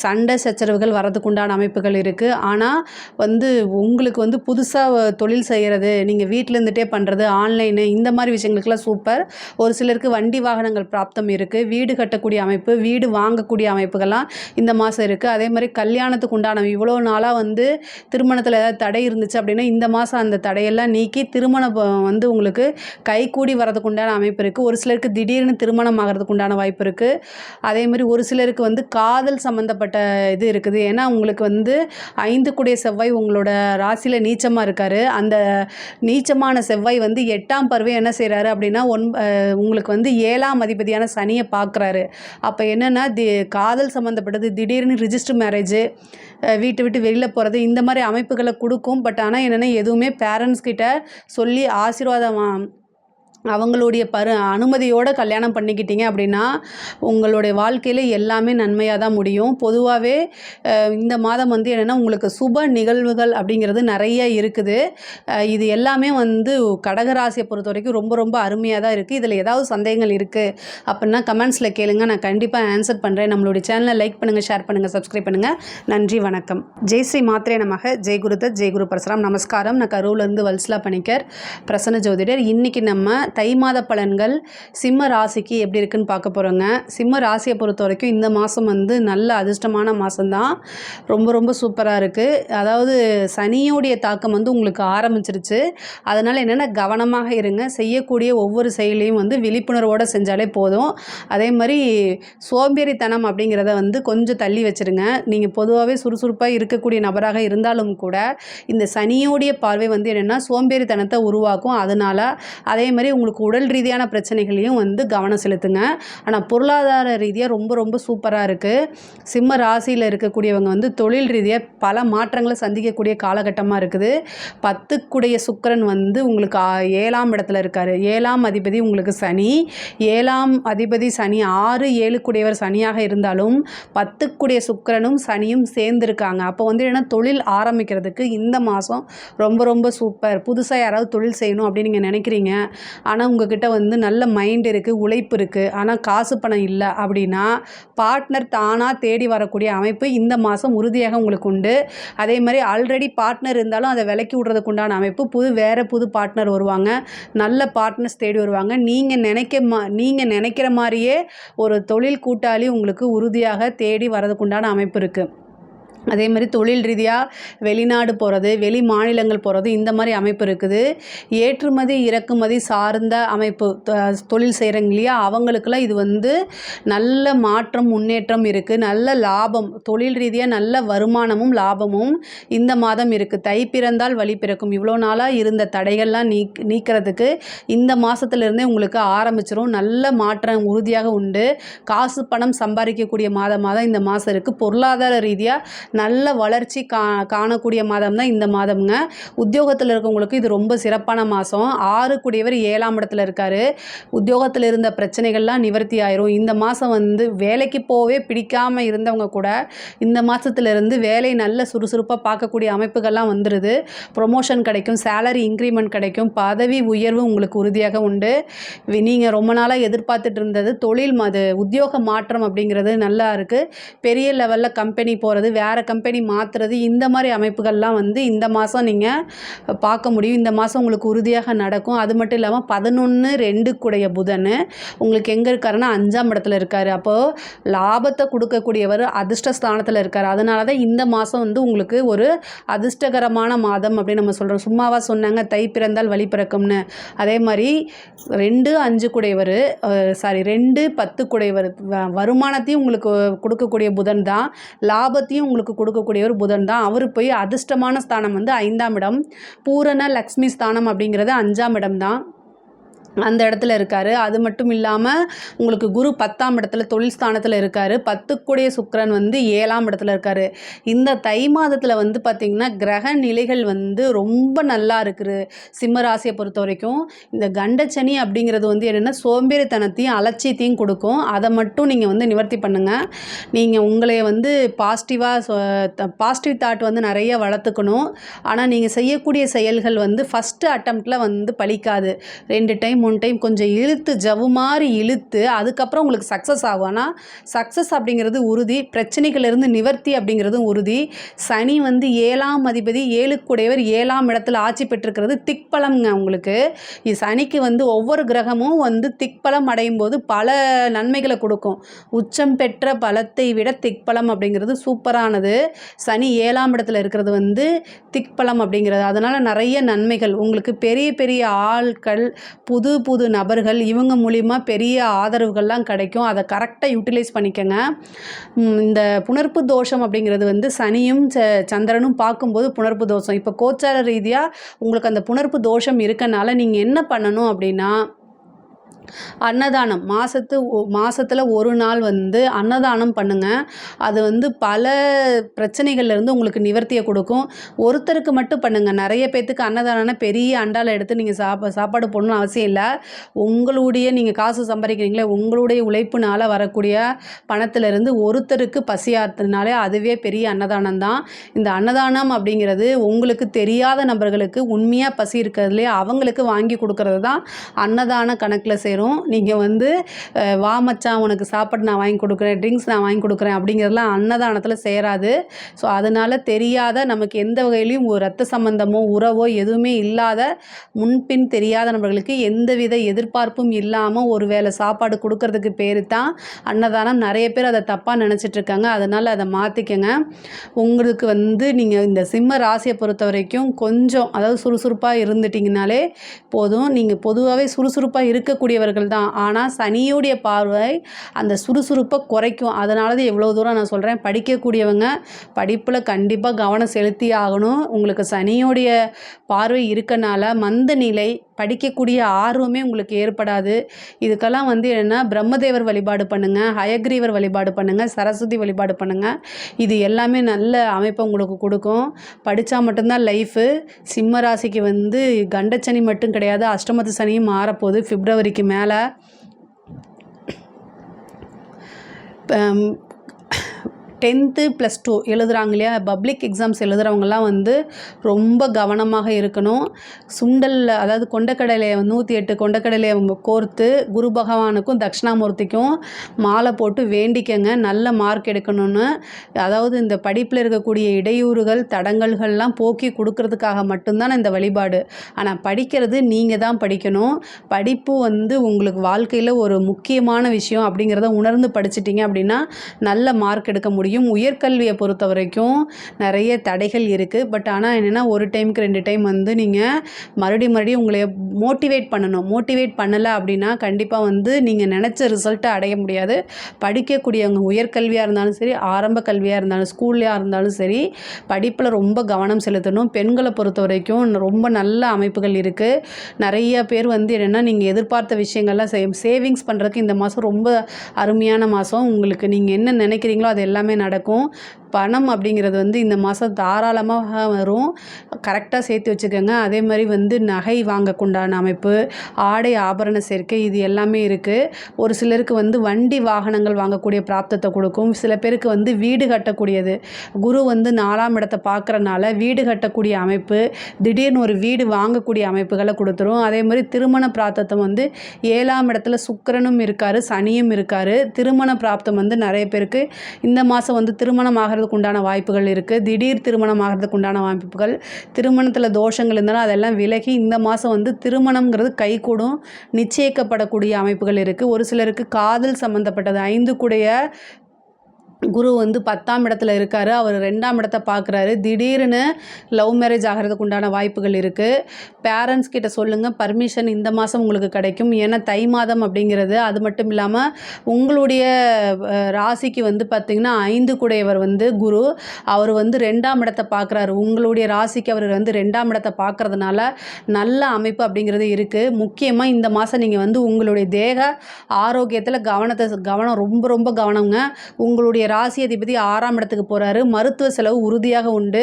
சண்டை சச்சரவுகள் வரதுக்கு உண்டான அமைப்புகள் இருக்குது. ஆனால் வந்து உங்களுக்கு வந்து புதுசாக தொழில் செய்கிறது, நீங்கள் வீட்டில் இருந்துகிட்டே பண்ணுறது, ஆன்லைனு, இந்த மாதிரி விஷயங்களுக்கெல்லாம் சூப்பர். ஒரு சிலருக்கு வண்டி வாகனங்கள் பிராப்தம் இருக்குது. வீடு கட்டக்கூடிய அமைப்பு, வீடு வாங்கக்கூடிய அமைப்புகள்லாம் இந்த மாதம் இருக்குது. அதே மாதிரி கல்யாணத்துக்கு உண்டான இவ்வளோ நாளாக வந்து திருமணத்தில் ஏதாவது தடை இருந்துச்சு அப்படின்னா இந்த மாதம் அந்த தடையெல்லாம் நீக்கி திருமணம் வந்து உங்களுக்கு கைகூடி வரதுக்கு உண்டான அமைப்பு இருக்குது. ஒரு சிலருக்கு திடீர்னு திருமணம் ஆகிறதுக்கு உண்டான வாய்ப்பு இருக்குது. அதே மாதிரி ஒரு சிலருக்கு வந்து காதல் சம்மந்தப்பட்ட இது இருக்குது. ஏன்னா உங்களுக்கு வந்து 5 செவ்வாய் உங்களோட ராசியில் நீச்சமாக இருக்கார். அந்த நீச்சமான செவ்வாய் வந்து 8ஆம் பார்வை என்ன செய்கிறாரு அப்படின்னா உங்களுக்கு வந்து 7ஆம் அதிபதியான சனியை பார்க்குறாரு. அப்போ என்னென்னா காதல் சம்மந்தப்பட்டது, திடீர்னு ரிஜிஸ்டர் மேரேஜு, வீட்டை விட்டு வெளியில் போகிறது, இந்த மாதிரி அமைப்புகளை கொடுக்கும். பட் ஆனால் என்னென்னா எதுவுமே பேரண்ட்ஸ் கிட்ட சொல்லி ஆசீர்வாதம் அவங்களுடைய அனுமதியோடு கல்யாணம் பண்ணிக்கிட்டீங்க அப்படின்னா உங்களுடைய வாழ்க்கையில் எல்லாமே நன்மையாக தான் முடியும். பொதுவாகவே இந்த மாதம் வந்து என்னென்னா உங்களுக்கு சுப நிகழ்வுகள் அப்படிங்கிறது நிறைய இருக்குது. இது எல்லாமே வந்து கடகராசியை பொறுத்த வரைக்கும் ரொம்ப ரொம்ப அருமையாக தான் இருக்குது. இதில் ஏதாவது சந்தேகங்கள் இருக்குது அப்படின்னா கமெண்ட்ஸில் கேளுங்க, நான் கண்டிப்பாக ஆன்சர் பண்ணுறேன். நம்மளுடைய சேனலை லைக் பண்ணுங்கள், ஷேர் பண்ணுங்கள், சப்ஸ்கிரைப் பண்ணுங்கள். நன்றி, வணக்கம். ஜெய் ஸ்ரீ மாத்ரே நமக. ஜெய் குருதத், ஜெய் குரு பரசுராம். நமஸ்காரம். நான் கரூர்லேருந்து வல்சலா பணிக்கர், பிரசன்ன ஜோதிடர். இன்றைக்கி நம்ம தை மாத பலன்கள் சிம்ம ராசிக்கு எப்படி இருக்குன்னு பார்க்க போகிறோங்க. சிம்ம ராசியை பொறுத்த வரைக்கும் இந்த மாதம் வந்து நல்ல அதிர்ஷ்டமான மாதம்தான். ரொம்ப ரொம்ப சூப்பராக இருக்குது. அதாவது சனியோடைய தாக்கம் வந்து உங்களுக்கு ஆரம்பிச்சிருச்சு. அதனால் என்னென்னா கவனமாக இருங்க. செய்யக்கூடிய ஒவ்வொரு செயலையும் வந்து விழிப்புணர்வோடு செஞ்சாலே போதும். அதே மாதிரி சோம்பேறித்தனம் அப்படிங்கிறத வந்து கொஞ்சம் தள்ளி வச்சுருங்க. நீங்கள் பொதுவாகவே சுறுசுறுப்பாக இருக்கக்கூடிய நபராக இருந்தாலும் கூட இந்த சனியோடைய பார்வை வந்து என்னென்னா சோம்பேறித்தனத்தை உருவாக்கும். அதனால் அதே மாதிரி உங்களுக்கு உடல் ரீதியான பிரச்சனைகளையும் வந்து கவனம் செலுத்துங்க. ஆனால் பொருளாதார ரீதியாக ரொம்ப ரொம்ப சூப்பராக இருக்குது. சிம்ம ராசியில் இருக்கக்கூடியவங்க வந்து தொழில் ரீதியாக பல மாற்றங்களை சந்திக்கக்கூடிய காலகட்டமாக இருக்குது. 10 சுக்கிரன் வந்து உங்களுக்கு 7ஆம் இடத்துல இருக்கார். 7ஆம் அதிபதி உங்களுக்கு சனி. 7ஆம் அதிபதி சனி 6, 7 சனியாக இருந்தாலும் 10 சுக்கிரனும் சனியும் சேர்ந்துருக்காங்க. அப்போ வந்து என்ன தொழில் ஆரம்பிக்கிறதுக்கு இந்த மாதம் ரொம்ப ரொம்ப சூப்பர். புதுசாக யாராவது தொழில் செய்யணும் அப்படின்னு நீங்கள் நினைக்கிறீங்க, ஆனால் உங்ககிட்ட வந்து நல்ல மைண்ட் இருக்குது, உழைப்பு இருக்குது, ஆனால் காசு பணம் இல்லை அப்படின்னா பார்ட்னர் தானாக தேடி வரக்கூடிய அமைப்பு இந்த மாதம் உறுதியாக உங்களுக்கு உண்டு. அதே மாதிரி ஆல்ரெடி பார்ட்னர் இருந்தாலும் அதை விலக்கி விடுறதுக்கு உண்டான அமைப்பு, புது பார்ட்னர் வருவாங்க, நல்ல பார்ட்னர்ஸ் தேடி வருவாங்க. நீங்கள் நினைக்கிற மாதிரியே ஒரு தொழில் கூட்டாளி உங்களுக்கு உறுதியாக தேடி வரதுக்குண்டான அமைப்பு இருக்குது. அதே மாதிரி தொழில் ரீதியாக வெளிநாடு போகிறது, வெளி மாநிலங்கள் போகிறது, இந்த மாதிரி அமைப்பு இருக்குது. ஏற்றுமதி இறக்குமதி சார்ந்த அமைப்பு தொழில் செய்கிறவங்க இல்லையா, அவங்களுக்கெல்லாம் இது வந்து நல்ல மாற்றம் முன்னேற்றம் இருக்குது. நல்ல லாபம், தொழில் ரீதியாக நல்ல வருமானமும் லாபமும் இந்த மாதம் இருக்குது. தை பிறந்தால் வழி பிறக்கும். இவ்வளோ நாளாக இருந்த தடைகள்லாம் நீக்கிறதுக்கு இந்த மாதத்துலேருந்தே உங்களுக்கு ஆரம்பிச்சிடும். நல்ல மாற்றம் உறுதியாக உண்டு. காசு பணம் சம்பாதிக்கக்கூடிய மாதமாக தான் இந்த மாதம் இருக்குது. பொருளாதார ரீதியாக நல்ல வளர்ச்சி காணக்கூடிய மாதம் தான் இந்த மாதம்ங்க. உத்தியோகத்தில் இருக்கவங்களுக்கு இது ரொம்ப சிறப்பான மாதம். 6 கூடியவர் 7ஆம் இடத்துல இருக்கார். உத்தியோகத்தில் இருந்த பிரச்சனைகள்லாம் நிவர்த்தி ஆயிரும். இந்த மாதம் வந்து வேலைக்கு போவே பிடிக்காமல் இருந்தவங்க கூட இந்த மாதத்துலேருந்து வேலை நல்ல சுறுசுறுப்பாக பார்க்கக்கூடிய அமைப்புகள்லாம் வந்துடுது. ப்ரொமோஷன் கிடைக்கும், சேலரி இன்க்ரிமெண்ட் கிடைக்கும், பதவி உயர்வு உங்களுக்கு உறுதியாக உண்டு. நீங்கள் ரொம்ப நாளாக எதிர்பார்த்துட்டு இருந்தது தொழில் உத்தியோக மாற்றம் அப்படிங்கிறது நல்லா இருக்குது. பெரிய லெவலில் கம்பெனி போகிறது, வேறு கம்பெனி மாற்றுறது, இந்த மாதிரி அமைப்புகள்லாம் வந்து இந்த மாதம் நீங்கள் பார்க்க முடியும். இந்த மாதம் உங்களுக்கு உறுதியாக நடக்கும். அது மட்டும் இல்லாமல் 11-2 கூடைய புதன் உங்களுக்கு எங்கே இருக்காருன்னா 5ஆம் இடத்துல இருக்கார். அப்போது லாபத்தை கொடுக்கக்கூடியவர் அதிர்ஷ்ட ஸ்தானத்தில் இருக்கார். அதனால தான் இந்த மாதம் வந்து உங்களுக்கு ஒரு அதிர்ஷ்டகரமான மாதம் அப்படின்னு நம்ம சொல்கிறோம். சும்மாவா சொன்னாங்க தை பிறந்தால் வழி பிறக்கும்னு? அதே மாதிரி 2-5 கூடையவர் 2-10 கூடையவர் வருமானத்தையும் உங்களுக்கு கொடுக்கக்கூடிய புதன் தான், லாபத்தையும் உங்களுக்கு கொடுக்கக்கூடிய ஒரு புதன் தான். அவர் போய் அதிர்ஷ்டமான ஸ்தானம் வந்து 5ஆம் இடம், பூரண லக்ஷ்மி ஸ்தானம் அப்படிங்கிறது 5ஆம் இடம் தான், அந்த இடத்துல இருக்கார். அது மட்டும் இல்லாமல் உங்களுக்கு குரு 10ஆம் இடத்துல தொழில் ஸ்தானத்தில் இருக்கார். 10 கூடிய சுக்கிரன் வந்து 7ஆம் இடத்துல இருக்கார். இந்த தை மாதத்தில் வந்து பார்த்திங்கன்னா கிரக நிலைகள் வந்து ரொம்ப நல்லா இருக்குது. சிம்ம ராசியை பொறுத்த வரைக்கும் இந்த கண்டச்சனி அப்படிங்கிறது வந்து என்னென்னா சோம்பேறித்தனத்தையும் அலட்சியத்தையும் கொடுக்கும். அதை மட்டும் நீங்கள் வந்து நிவர்த்தி பண்ணுங்கள். நீங்கள் உங்களை வந்து பாசிட்டிவ் தாட் வந்து நிறைய வளர்த்துக்கணும். ஆனால் நீங்கள் செய்யக்கூடிய செயல்கள் வந்து ஃபஸ்ட்டு அட்டம்ப்டில் வந்து பலிக்காது. 2 டைம் 3 டைம் கொஞ்சம் ஜவ்வு மாதிரி இழுத்து அதுக்கப்புறம் உங்களுக்கு சக்ஸஸ் ஆகும். ஆனால் சக்ஸஸ் அப்படிங்கிறது உறுதி, பிரச்சனைகளிலிருந்து நிவர்த்தி அப்படிங்கிறதும் உறுதி. சனி வந்து 7ஆம் அதிபதி, 7 கூடையவர் 7ஆம் இடத்துல ஆட்சி பெற்றிருக்கிறது திக்பலம்ங்க. உங்களுக்கு சனிக்கு வந்து ஒவ்வொரு கிரகமும் வந்து திக்பலம் அடையும் போது பல நன்மைகளை கொடுக்கும். உச்சம் பெற்ற பலத்தை விட திக்பலம் அப்படிங்கிறது சூப்பரானது. சனி 7ஆம் இடத்துல இருக்கிறது வந்து திக்பலம் அப்படிங்கிறது. அதனால் நிறைய நன்மைகள் உங்களுக்கு, பெரிய பெரிய ஆட்கள், புது நபர்கள், இவங்க மூலிமா பெரிய ஆதரவுகள்லாம் கிடைக்கும். அதை கரெக்டாக யூட்டிலைஸ் பண்ணிக்கங்க. இந்த புணர்ப்பு தோஷம் அப்படிங்கிறது வந்து சனியும் சந்திரனும் பார்க்கும்போது புணர்ப்பு தோஷம். இப்போ கோச்சார ரீதியாக உங்களுக்கு அந்த புணர்ப்பு தோஷம் இருக்கனால நீங்கள் என்ன பண்ணணும் அப்படின்னா, அன்னதானம் மாதத்தில் ஒரு நாள் வந்து அன்னதானம் பண்ணுங்கள். அது வந்து பல பிரச்சனைகள்லேருந்து உங்களுக்கு நிவர்த்தியை கொடுக்கும். ஒருத்தருக்கு மட்டும் பண்ணுங்கள். நிறைய பேர்த்துக்கு அன்னதானம்னா பெரிய அண்டாவில் எடுத்து நீங்கள் சாப்பாடு போடணும்னு அவசியம் இல்லை. உங்களுடைய நீங்கள் காசு சம்பாதிக்கிறீங்களே, உங்களுடைய உழைப்புனால் வரக்கூடிய பணத்திலிருந்து ஒருத்தருக்கு பசியாற்றுனாலே அதுவே பெரிய அன்னதானம் தான். இந்த அன்னதானம் அப்படிங்கிறது உங்களுக்கு தெரியாத நபர்களுக்கு உண்மையாக பசி இருக்கிறதுலே அவங்களுக்கு வாங்கி கொடுக்கறது தான் அன்னதான கணக்கில் சேரும். நீங்கள் வந்து வா மச்சான் உனக்கு சாப்பாடு நான் வாங்கி கொடுக்குறேன், ட்ரிங்க்ஸ் நான் வாங்கி கொடுக்குறேன் அப்படிங்கிறதுலாம் அன்னதானத்தில் சேராது. ஸோ அதனால் தெரியாத, நமக்கு எந்த வகையிலையும் ஒரு ரத்த சம்பந்தமோ உறவோ எதுவுமே இல்லாத, முன்பின் தெரியாத நபர்களுக்கு எந்தவித எதிர்பார்ப்பும் இல்லாமல் ஒரு வேளை சாப்பாடு கொடுக்கறதுக்கு பேர் தான் அன்னதானம். நிறைய பேர் அதை தப்பாக நினச்சிட்ருக்காங்க. அதனால் அதை மாற்றிக்கங்க. உங்களுக்கு வந்து நீங்கள் இந்த சிம்ம ராசியை பொறுத்த வரைக்கும் கொஞ்சம், அதாவது சுறுசுறுப்பாக இருந்துட்டிங்கனாலே போதும். நீங்கள் பொதுவாகவே சுறுசுறுப்பாக இருக்கக்கூடியவர்கள் தான். ஆனால் சனியுடைய பார்வை அந்த சுறுசுறுப்பை குறைக்கும். அதனால தான் எவ்வளோ தூரம் நான் சொல்கிறேன், படிக்கக்கூடியவங்க படிப்பில் கண்டிப்பாக கவனம் செலுத்தி ஆகணும். உங்களுக்கு சனியோடைய பார்வை இருக்கனால மந்த நிலை, படிக்கக்கூடிய ஆர்வமே உங்களுக்கு ஏற்படாது. இதுக்கெல்லாம் வந்து என்னென்னா பிரம்மதேவர் வழிபாடு பண்ணுங்கள், ஹயக்ரீவர் வழிபாடு பண்ணுங்கள், சரஸ்வதி வழிபாடு பண்ணுங்கள். இது எல்லாமே நல்ல அமைப்பை உங்களுக்கு கொடுக்கும். படித்தா மட்டும்தான் லைஃபு. சிம்ம ராசிக்கு வந்து கண்டச்சனி மட்டும் கிடையாது, அஷ்டமத்து சனியும் மாறப்போகுது பிப்ரவரிக்கு மேலே. 10th +2 எழுதுகிறாங்க இல்லையா, பப்ளிக் எக்ஸாம்ஸ் எழுதுகிறவங்கலாம் வந்து ரொம்ப கவனமாக இருக்கணும். சுண்டல் அதாவது கொண்டக்கடலையை 108 கொண்டக்கடலையை கோர்த்து குரு பகவானுக்கும் தட்சிணாமூர்த்திக்கும் மாலை போட்டு வேண்டிக்கங்க நல்ல மார்க் எடுக்கணும்னு. அதாவது இந்த படிப்பில் இருக்கக்கூடிய இடையூறுகள் தடங்கல்கள்லாம் போக்கி கொடுக்கறதுக்காக மட்டும்தான் இந்த வழிபாடு. ஆனால் படிக்கிறது நீங்கள் தான் படிக்கணும். படிப்பு வந்து உங்களுக்கு வாழ்க்கையில் ஒரு முக்கியமான விஷயம் அப்படிங்கிறத உணர்ந்து படிச்சிட்டிங்க அப்படின்னா நல்ல மார்க் எடுக்க முடியும். உயர்கல்வியை பொறுத்த வரைக்கும் நிறைய தடைகள் இருக்குது. பட் ஆனால் என்னென்னா ஒரு டைமுக்கு 2 டைம் வந்து நீங்கள் மறுபடியும் உங்களை மோட்டிவேட் பண்ணணும். மோட்டிவேட் பண்ணலை அப்படின்னா கண்டிப்பாக வந்து நீங்கள் நினச்ச ரிசல்ட்டை அடைய முடியாது. படிக்கக்கூடியவங்க உயர்கல்வியாக இருந்தாலும் சரி, ஆரம்ப கல்வியாக இருந்தாலும் ஸ்கூல்லையாக இருந்தாலும் சரி, படிப்பில் ரொம்ப கவனம் செலுத்தணும். பெண்களை பொறுத்த வரைக்கும் ரொம்ப நல்ல அமைப்புகள் இருக்குது. நிறைய பேர் வந்து என்னென்னா நீங்கள் எதிர்பார்த்த விஷயங்கள்லாம் சேவிங்ஸ் பண்ணுறதுக்கு இந்த மாதம் ரொம்ப அருமையான மாதம். உங்களுக்கு நீங்கள் என்ன நினைக்கிறீங்களோ அது எல்லாமே நடக்கும். பணம் அப்படிங்கிறது வந்து இந்த மாதம் தாராளமாக வரும். கரெக்டாக சேர்த்து வச்சுக்கோங்க. அதே மாதிரி வந்து நகை வாங்கக்குண்டான அமைப்பு, ஆடை ஆபரண சேர்க்கை இது எல்லாமே இருக்குது. ஒரு சிலருக்கு வந்து வண்டி வாகனங்கள் வாங்கக்கூடிய பிராப்தத்தை கொடுக்கும். சில பேருக்கு வந்து வீடு கட்டக்கூடியது, குரு வந்து 4ஆம் இடத்தை பார்க்குறனால வீடு கட்டக்கூடிய அமைப்பு, திடீர்னு ஒரு வீடு வாங்கக்கூடிய அமைப்புகளை கொடுத்துரும். அதே மாதிரி திருமண பிராப்தத்தை வந்து 7ஆம் இடத்துல சுக்கிரனும் இருக்கார், சனியும் இருக்கார். திருமண பிராப்தம் வந்து நிறைய பேருக்கு இந்த மாதம் வந்து திருமணம் ஆகிறதுக்கு உண்டான வாய்ப்புகள் இருக்குது. திடீர் திருமணம் ஆகிறதுக்கு உண்டான வாய்ப்புகள், திருமணத்தில் தோஷங்கள் இருந்தாலும் அதெல்லாம் விலகி இந்த மாதம் வந்து திருமணம்ங்கிறது கைகூடும், நிச்சயிக்கப்படக்கூடிய அமைப்புகள் இருக்குது. ஒரு சிலருக்கு காதல் சம்மந்தப்பட்டது 5 கூடைய குரு வந்து 10ஆம் இடத்துல இருக்கார், அவர் 2ஆம் இடத்தை பார்க்குறாரு. திடீர்னு லவ் மேரேஜ் ஆகிறதுக்கு உண்டான வாய்ப்புகள் இருக்குது. பேரண்ட்ஸ் கிட்ட சொல்லுங்கள், பர்மிஷன் இந்த மாதம் உங்களுக்கு கிடைக்கும். ஏன்னா தை மாதம் அப்படிங்கிறது. அது மட்டும் இல்லாமல் உங்களுடைய ராசிக்கு வந்து பார்த்திங்கன்னா 5 கூடையவர் வந்து குரு, அவர் வந்து 2ஆம் இடத்தை பார்க்குறாரு. உங்களுடைய ராசிக்கு அவர் வந்து 2ஆம் இடத்தை பார்க்குறதுனால நல்ல அமைப்பு அப்படிங்கிறது இருக்குது. முக்கியமாக இந்த மாதம் நீங்கள் வந்து உங்களுடைய தேக ஆரோக்கியத்தில் கவனம் ரொம்ப கவனங்க. உங்களுடைய ராசி அதிபதி 6ஆம் இடத்துக்கு போகிறாரு. மருத்துவ செலவு உறுதியாக உண்டு.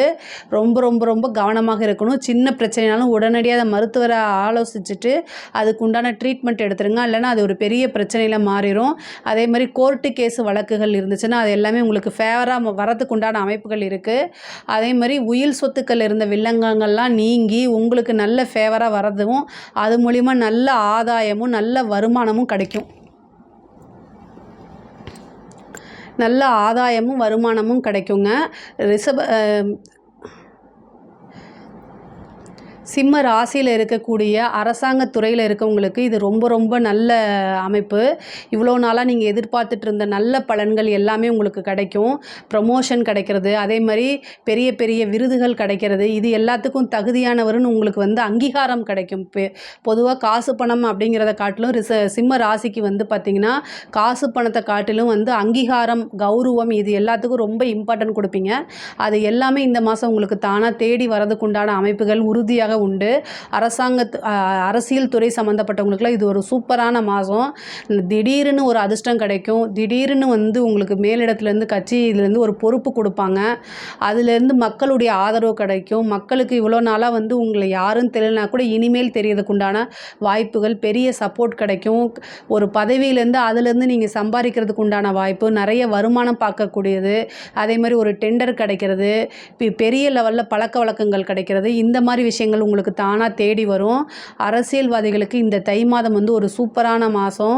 ரொம்ப கவனமாக இருக்கணும். சின்ன பிரச்சனைனாலும் உடனடியாக அதை மருத்துவரை ஆலோசிச்சுட்டு அதுக்கு உண்டான ட்ரீட்மெண்ட் எடுத்துருங்க. இல்லைனா அது ஒரு பெரிய பிரச்சனையில் மாறிடும். அதே மாதிரி கோர்ட்டு கேஸு வழக்குகள் இருந்துச்சுன்னா அது எல்லாமே உங்களுக்கு ஃபேவராக வரதுக்கு உண்டான அமைப்புகள் இருக்குது. அதே மாதிரி உயில் சொத்துக்கள் இருந்த வில்லங்கங்கள்லாம் நீங்கி உங்களுக்கு நல்ல ஃபேவராக வரதும், அது மூலிமா நல்ல ஆதாயமும் நல்ல வருமானமும் கிடைக்கும். நல்ல ஆதாயமும் வருமானமும் கிடைக்குங்க. சிம்ம ராசியில் இருக்கக்கூடிய அரசாங்க துறையில் இருக்கவங்களுக்கு இது ரொம்ப நல்ல அமைப்பு. இவ்வளோ நாளாக நீங்கள் எதிர்பார்த்துட்டு இருந்த நல்ல பலன்கள் எல்லாமே உங்களுக்கு கிடைக்கும். ப்ரமோஷன் கிடைக்கிறது, அதே மாதிரி பெரிய விருதுகள் கிடைக்கிறது, இது எல்லாத்துக்கும் தகுதியானவர்னு உங்களுக்கு வந்து அங்கீகாரம் கிடைக்கும். பொதுவாக காசு பணம் அப்படிங்கிறத காட்டிலும் சிம்ம ராசிக்கு வந்து பார்த்திங்கன்னா காசு பணத்தை காட்டிலும் வந்து அங்கீகாரம், கௌரவம் இது எல்லாத்துக்கும் ரொம்ப இம்பார்ட்டன்ட் கொடுப்பீங்க. அது எல்லாமே இந்த மாதம் உங்களுக்கு தானாக தேடி வரதுக்கு உண்டான அமைப்புகள் உறுதியாக உண்டு. அரசியல் துறை சம்மந்தப்பட்டவங்களுக்குலாம் இது ஒரு சூப்பரான மாதம். திடீர்னு ஒரு அதிர்ஷ்டம் கிடைக்கும். திடீர்னு வந்து உங்களுக்கு மேலிடத்துலேருந்து கட்சியிலேருந்து ஒரு பொறுப்பு கொடுப்பாங்க. அதுலேருந்து மக்களுடைய ஆதரவு கிடைக்கும். மக்களுக்கு இவ்வளோ நாளாக வந்து உங்களை யாரும் தெரியலனா கூட இனிமேல் தெரியறதுக்கு உண்டான வாய்ப்புகள், பெரிய சப்போர்ட் கிடைக்கும். ஒரு பதவியிலேருந்து அதுலேருந்து நீங்கள் சம்பாதிக்கிறதுக்கு உண்டான வாய்ப்பு, நிறைய வருமானம் பார்க்கக்கூடியது, அதே மாதிரி ஒரு டெண்டர் கிடைக்கிறது, பெரிய லெவலில் பழக்க வழக்கங்கள் கிடைக்கிறது, இந்த மாதிரி விஷயங்கள் உங்களுக்கு தானாக தேடி வரும். அரசியல்வாதிகளுக்கு இந்த தை மாதம் வந்து ஒரு சூப்பரான மாதம்.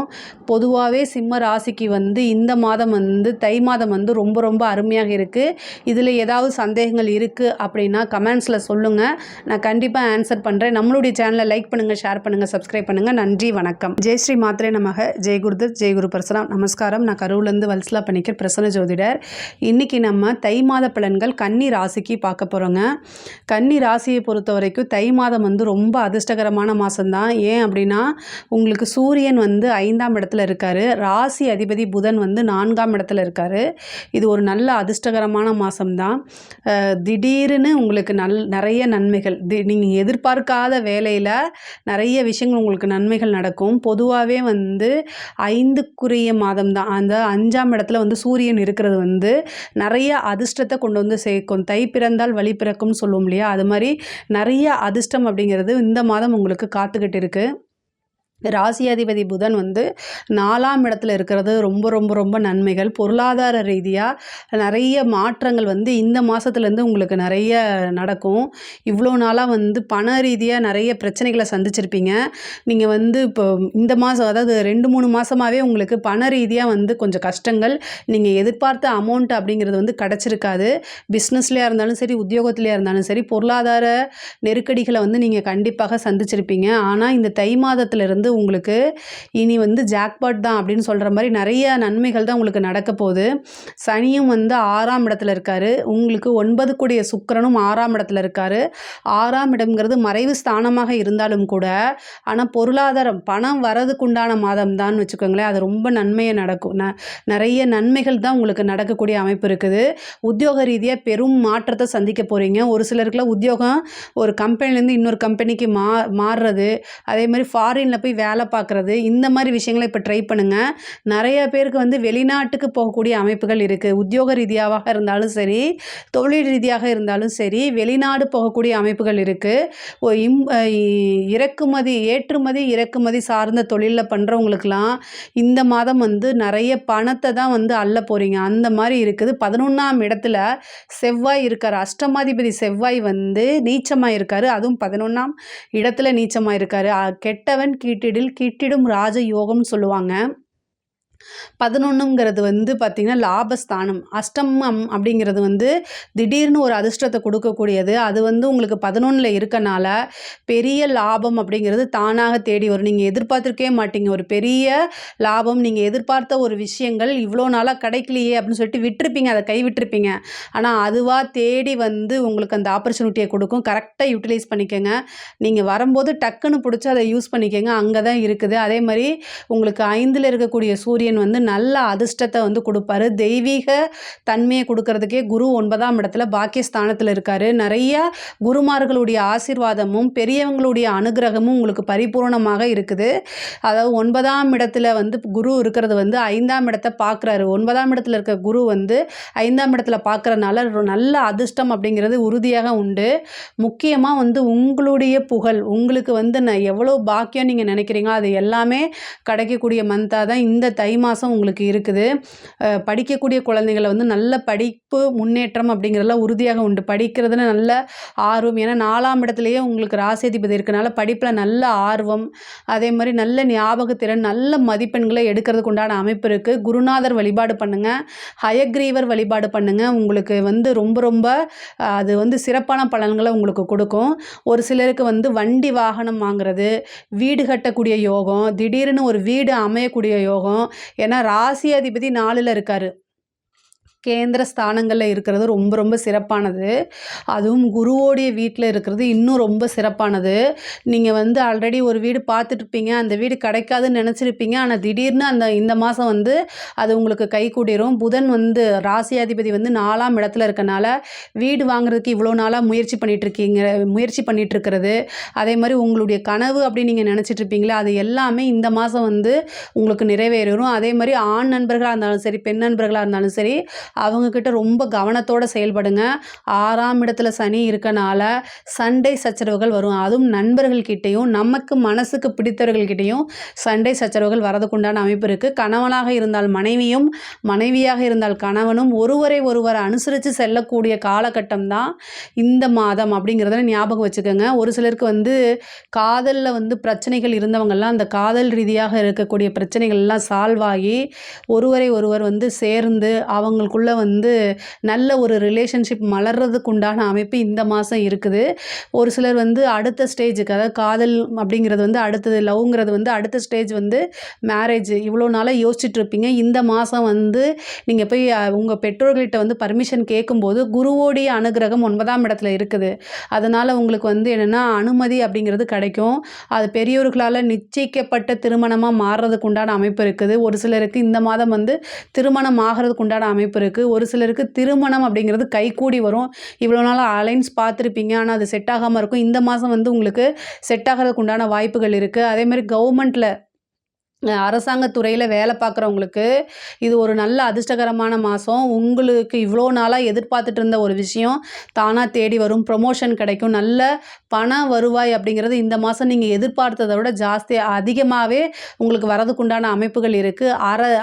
பொதுவாகவே சிம்ம ராசிக்கு வந்து இந்த மாதம் வந்து தை மாதம் வந்து ரொம்ப அருமையாக இருக்குது. இதில் ஏதாவது சந்தேகங்கள் இருக்குது அப்படின்னா கமெண்ட்ஸில் சொல்லுங்கள், நான் கண்டிப்பாக ஆன்சர் பண்ணுறேன். நம்மளுடைய சேனலை லைக் பண்ணுங்கள், ஷேர் பண்ணுங்கள், சப்ஸ்கிரைப் பண்ணுங்கள். நன்றி, வணக்கம். ஜெய் ஸ்ரீ மாத்ரே நமக. ஜெய் குருதத், ஜெய் குரு பரசுராம். நமஸ்காரம். நான் கரூர்லேருந்து வல்சலா பணிக்கர், பிரசன்ன ஜோதிடர். இன்றைக்கி நம்ம தை மாத பலன்கள் கன்னி ராசிக்கு பார்க்க போகிறோங்க. கன்னி ராசியை பொறுத்த வரைக்கும் தை மாதம் வந்து ரொம்ப அதிர்ஷ்டகரமான மாதம்தான். ஏன் அப்படின்னா உங்களுக்கு சூரியன் வந்து 5ஆம் இடத்துல இருக்கார், ராசி அதிபதி புதன் வந்து 4ஆம் இடத்துல இருக்கார். இது ஒரு நல்ல அதிர்ஷ்டகரமான மாதம்தான். திடீர்னு உங்களுக்கு நிறைய நன்மைகள், நீங்கள் எதிர்பார்க்காத வேலையில் நிறைய விஷயங்கள் உங்களுக்கு நன்மைகள் நடக்கும். பொதுவாகவே வந்து 5க்குரிய மாதம் தான். அந்த 5ஆம் இடத்துல வந்து சூரியன் இருக்கிறது வந்து நிறைய அதிர்ஷ்டத்தை கொண்டு வந்து சேர்க்கும். தை பிறந்தால் வழி பிறக்கும்னு சொல்லுவோம் இல்லையா, அது மாதிரி நிறைய அதிர்ஷ்டம் அப்படிங்கிறது இந்த மாதம் உங்களுக்கு காத்துக்கிட்டு இருக்குது. ராசியாதிபதி புதன் வந்து 4ஆம் இடத்துல இருக்கிறது ரொம்ப ரொம்ப ரொம்ப நன்மைகள். பொருளாதார ரீதியாக நிறைய மாற்றங்கள் வந்து இந்த மாதத்துலேருந்து உங்களுக்கு நிறைய நடக்கும். இவ்வளோ நாளாக வந்து பண ரீதியாக நிறைய பிரச்சனைகளை சந்திச்சிருப்பீங்க. நீங்கள் வந்து இப்போ இந்த மாதம், அதாவது 2-3 மாதமாகவே உங்களுக்கு பண ரீதியாக வந்து கொஞ்சம் கஷ்டங்கள், நீங்கள் எதிர்பார்த்த அமௌண்ட் அப்படிங்கிறது வந்து கிடச்சிருக்காது. பிஸ்னஸ்லையாக இருந்தாலும் சரி, உத்தியோகத்துலையாக இருந்தாலும் சரி, பொருளாதார நெருக்கடிகளை வந்து நீங்கள் கண்டிப்பாக சந்திச்சிருப்பீங்க. ஆனால் இந்த தை மாதத்துலேருந்து உங்களுக்கு இனி வந்து ஜாக்பாட் தான் அப்படின்னு சொல்கிற மாதிரி நிறைய நன்மைகள் தான் உங்களுக்கு நடக்க போகுது. சனியும் வந்து 6ஆம் இடத்துல இருக்கார். உங்களுக்கு 9 கூடிய சுக்கிரனும் 6ஆம் இடத்துல இருக்கார். 6ஆம் இடம்ங்கிறது மறைவு ஸ்தானமாக இருந்தாலும் கூட, ஆனால் பொருளாதாரம் பணம் வரதுக்குண்டான மாதம் தான் வச்சுக்கோங்களேன். அது ரொம்ப நன்மையை நடக்கும். நிறைய நன்மைகள் தான் உங்களுக்கு நடக்கக்கூடிய அமைப்பு இருக்குது. உத்தியோக ரீதியாக பெரும் மாற்றத்தை சந்திக்க போகிறீங்க. ஒரு சிலருக்குலாம் உத்தியோகம் ஒரு கம்பெனிலேருந்து இன்னொரு கம்பெனிக்கு மாறுறது, அதே மாதிரி ஃபாரினில் போய் வேலை பார்க்குறது, இந்த மாதிரி விஷயங்களை இப்போ ட்ரை பண்ணுங்கள். நிறைய பேருக்கு வந்து வெளிநாட்டுக்கு போகக்கூடிய அமைப்புகள் இருக்குது. உத்தியோக ரீதியாக இருந்தாலும் சரி, தொழில் ரீதியாக இருந்தாலும் சரி, வெளிநாடு போகக்கூடிய அமைப்புகள் இருக்குது. இறக்குமதி சார்ந்த தொழிலில் பண்ணுறவங்களுக்கெல்லாம் இந்த மாதம் வந்து நிறைய பணத்தை தான் வந்து அள்ள போகிறீங்க. அந்த மாதிரி இருக்குது. 11ஆம் இடத்துல செவ்வாய் இருக்கார். அஷ்டமாதிபதி செவ்வாய் வந்து நீச்சமாக இருக்கார். அதுவும் 11ஆம் இடத்துல நீச்சமாக இருக்கார். கெட்டவன் கிட்டிடும் ராஜ யோகம்னு சொல்லுவாங்க. 11ங்கிறது வந்து பார்த்திங்கன்னா லாபஸ்தானம். அஷ்டமம் அப்படிங்கிறது வந்து திடீர்னு ஒரு அதிர்ஷ்டத்தை கொடுக்கக்கூடியது. அது வந்து உங்களுக்கு 11ல் இருக்கனால பெரிய லாபம் அப்படிங்கிறது தானாக தேடி வரும். நீங்கள் எதிர்பார்த்துருக்கவே மாட்டீங்க. ஒரு பெரிய லாபம், நீங்கள் எதிர்பார்த்த ஒரு விஷயங்கள் இவ்வளோ நாளாக கிடைக்கலையே அப்படின்னு சொல்லிட்டு விட்டுருப்பீங்க, அதை கைவிட்டிருப்பீங்க. ஆனால் அதுவாக தேடி வந்து உங்களுக்கு அந்த ஆப்பர்ச்சுனிட்டியை கொடுக்கும். கரெக்டாக யூட்டிலைஸ் பண்ணிக்கோங்க. நீங்கள் வரும்போது டக்குன்னு பிடிச்சி அதை யூஸ் பண்ணிக்கோங்க. அங்கே தான் இருக்குது. அதே மாதிரி உங்களுக்கு 5ல் இருக்கக்கூடிய சூரியன் வந்து நல்ல அதிர்ஷ்டத்தை வந்து கொடுப்பாரு. தெய்வீக தன்மையை கொடுக்கறதுக்கே குரு 9ஆம் இடத்துல பாக்கியஸ்தானத்தில் இருக்காரு. நிறைய குருமார்களுடைய ஆசீர்வாதமும் பெரியவங்களுடைய அனுகிரகமும் உங்களுக்கு பரிபூர்ணமாக இருக்குது. அதாவது 9ஆம் இடத்துல வந்து குரு இருக்கிறது வந்து 5ஆம் இடத்தை பார்க்குறாரு. 9ஆம் இடத்துல இருக்க குரு வந்து 5ஆம் இடத்துல பார்க்குறதுனால நல்ல அதிர்ஷ்டம் அப்படிங்கிறது உறுதியாக உண்டு. முக்கியமாக வந்து உங்களுடைய புகழ், உங்களுக்கு வந்து நான் எவ்வளோ பாக்கியம் நீங்கள் நினைக்கிறீங்களோ அது எல்லாமே கிடைக்கக்கூடிய மந்தாக தான் இந்த தை மாதம் உங்களுக்கு இருக்குது. படிக்கக்கூடிய குழந்தைகளை வந்து நல்ல படிப்பு முன்னேற்றம் அப்படிங்கிறதெல்லாம் உறுதியாக உண்டு. படிக்கிறதுல நல்ல ஆர்வம். ஏன்னா 4ஆம் இடத்துலையே உங்களுக்கு ராசியாதிபதி இருக்கனால படிப்பில் நல்ல ஆர்வம், அதே மாதிரி நல்ல ஞாபகத்திறன், நல்ல மதிப்பெண்களை எடுக்கிறதுக்கு உண்டான அமைப்பு இருக்குது. குருநாதர் வழிபாடு பண்ணுங்கள், ஹயக்ரீவர் வழிபாடு பண்ணுங்கள். உங்களுக்கு வந்து ரொம்ப ரொம்ப அது வந்து சிறப்பான பலன்களை உங்களுக்கு கொடுக்கும். ஒரு சிலருக்கு வந்து வண்டி வாகனம் வாங்குறது, வீடு கட்டக்கூடிய யோகம், திடீர்னு ஒரு வீடு அமையக்கூடிய யோகம். ஏன்னா ராசி அதிபதி 4ல் இருக்கார். கேந்திர ஸ்தானங்களில் இருக்கிறது ரொம்ப ரொம்ப சிறப்பானது. அதுவும் குருவோடைய வீட்டில் இருக்கிறது இன்னும் ரொம்ப சிறப்பானது. நீங்கள் வந்து ஆல்ரெடி ஒரு வீடு பார்த்துட்ருப்பீங்க, அந்த வீடு கிடைக்காதுன்னு நினச்சிருப்பீங்க. ஆனால் திடீர்னு இந்த மாதம் வந்து அது உங்களுக்கு கைகூடிரும். புதன் வந்து ராசியாதிபதி வந்து 4ஆம் இடத்துல இருக்கனால வீடு வாங்குறதுக்கு இவ்வளோ நாளாக முயற்சி பண்ணிகிட்ருக்கிறது. அதே மாதிரி உங்களுடைய கனவு அப்படின்னு நீங்கள் நினச்சிட்ருப்பீங்களே, அது எல்லாமே இந்த மாதம் வந்து உங்களுக்கு நிறைவேறும். அதே மாதிரி ஆண் நண்பர்களாக இருந்தாலும் சரி, பெண் நண்பர்களாக இருந்தாலும் சரி, அவங்கக்கிட்ட ரொம்ப கவனத்தோடு செயல்படுங்க. 6ஆம் இடத்துல சனி இருக்கனால சண்டை சச்சரவுகள் வரும். அதுவும் நண்பர்கள்கிட்டையும் நமக்கு மனசுக்கு பிடித்தவர்கள்கிட்டையும் சண்டை சச்சரவுகள் வரதுக்குண்டான அமைப்பு இருக்குது. கணவனாக இருந்தால் மனைவியும், மனைவியாக இருந்தால் கணவனும் ஒருவரை ஒருவர் அனுசரித்து செல்லக்கூடிய காலகட்டம் தான் இந்த மாதம் அப்படிங்கிறத ஞாபகம் வச்சுக்கோங்க. ஒரு சிலருக்கு வந்து காதலில் வந்து பிரச்சனைகள் இருந்தவங்கெல்லாம் அந்த காதல் ரீதியாக இருக்கக்கூடிய பிரச்சனைகள் எல்லாம் சால்வ் ஆகி ஒருவரை ஒருவர் வந்து சேர்ந்து அவங்களுக்குள்ள வந்து நல்ல ஒரு ரிலேஷன்ஷிப் மலர்றதுக்கு உண்டான அமைப்பு இந்த மாதம் இருக்குது. ஒரு சிலர் வந்து அடுத்த ஸ்டேஜுக்கு, அதாவது காதல் அப்படிங்கிறது வந்து அடுத்தது, லவ்ங்கிறது வந்து அடுத்த ஸ்டேஜ் வந்து மேரேஜ், இவ்வளோ நாளாக யோசிச்சுட்டு இருப்பீங்க. இந்த மாதம் வந்து நீங்கள் போய் உங்கள் பெற்றோர்கள்கிட்ட வந்து பர்மிஷன் கேட்கும்போது குருவோடைய அனுகிரகம் 9ஆம் இடத்துல இருக்குது. அதனால் உங்களுக்கு வந்து என்னென்னா அனுமதி அப்படிங்கிறது கிடைக்கும். அது பெரியோர்களால் நிச்சயிக்கப்பட்ட திருமணமாக மாறுறதுக்கு உண்டான அமைப்பு இருக்குது. ஒரு சிலருக்கு இந்த மாதம் வந்து திருமணம் ஆகிறதுக்கு உண்டான அமைப்பு இருக்குது. ஒரு சிலருக்கு திருமணம் அப்படிங்கிறது கைகூடி வரும். இவ்வளோ நாள் அலைன்ஸ் பார்த்துருப்பீங்க, ஆனால் அது செட் ஆகாமல் இருக்கும். இந்த மாதம் வந்து உங்களுக்கு செட் ஆகிறதுக்கு உண்டான வாய்ப்புகள் இருக்குது. அதே மாதிரி கவர்மெண்ட்டில் அரசாங்க துறையில் வேலை பார்க்குறவங்களுக்கு இது ஒரு நல்ல அதிர்ஷ்டகரமான மாதம். உங்களுக்கு இவ்வளோ நாளாக எதிர்பார்த்துட்டு இருந்த ஒரு விஷயம் தானாக தேடி வரும். ப்ரொமோஷன் கிடைக்கும். நல்ல பண வருவாய் அப்படிங்கிறது இந்த மாதம் நீங்கள் எதிர்பார்த்ததை விட அதிகமாகவே உங்களுக்கு வரதுக்குண்டான அமைப்புகள் இருக்குது.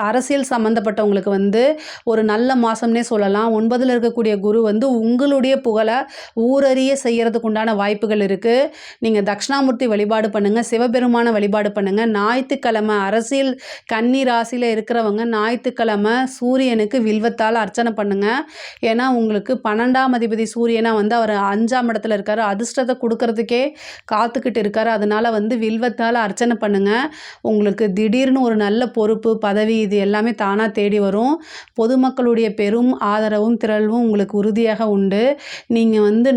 அரசியல் சம்மந்தப்பட்டவங்களுக்கு வந்து ஒரு நல்ல மாதம்னே சொல்லலாம். 9ல் இருக்கக்கூடிய குரு வந்து உங்களுடைய புகழை ஊரறிய செய்கிறதுக்கு உண்டான வாய்ப்புகள் இருக்குது. நீங்கள் தட்சிணாமூர்த்தி வழிபாடு பண்ணுங்கள், சிவபெருமான வழிபாடு பண்ணுங்கள். ஞாயிற்றுக்கிழமை அரசியல் கன்னி ராசியில் இருக்கிறவங்க ஞாயிற்றுக்கிழமை சூரியனுக்கு வில்வத்தால் அர்ச்சனை பண்ணுங்கள். ஏன்னா உங்களுக்கு 12ஆம் அதிபதி சூரியனாக வந்து அவர் 5ஆம் இடத்துல இருக்கார். அதிர்ஷ்டத்தை கொடுக்கறதுக்கே காத்துக்கிட்டு இருக்கார். அதனால் வந்து வில்வத்தால் அர்ச்சனை பண்ணுங்கள். உங்களுக்கு திடீர்னு ஒரு நல்ல பொறுப்பு பதவி இது எல்லாமே தானாக தேடி வரும். பொதுமக்களுடைய பெரும் ஆதரவும் திரள்வும் உங்களுக்கு உறுதியாக உண்டு. நீங்கள் வந்து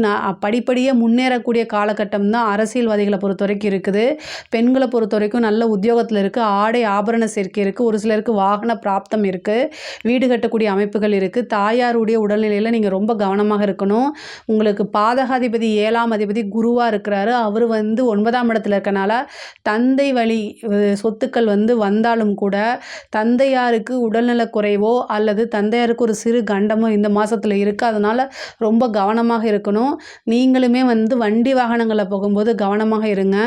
படிப்படியாக முன்னேறக்கூடிய காலகட்டம் தான் அரசியல்வாதிகளை பொறுத்த வரைக்கும் இருக்குது. பெண்களை பொறுத்த வரைக்கும் நல்ல உத்தியோகத்தில் இருக்குது. ஆடை ஆபரண சேர்க்கை இருக்குது. ஒரு சிலருக்கு வாகன பிராப்தம் இருக்குது. வீடு கட்டக்கூடிய அமைப்புகள் இருக்குது. தாயாருடைய உடல்நிலையில் நீங்கள் ரொம்ப கவனமாக இருக்கணும். உங்களுக்கு பாதகாதிபதி 7ஆம் அதிபதி குருவாக இருக்கிறாரு. அவர் வந்து 9ஆம் இடத்துல இருக்கனால தந்தை வழி சொத்துக்கள் வந்து வந்தாலும் கூட தந்தையாருக்கு உடல்நல குறைவோ அல்லது தந்தையாருக்கு ஒரு சிறு கண்டமோ இந்த மாதத்தில் இருக்குது. அதனால் ரொம்ப கவனமாக இருக்கணும். நீங்களுமே வந்து வண்டி வாகனங்களில் போகும்போது கவனமாக இருங்க.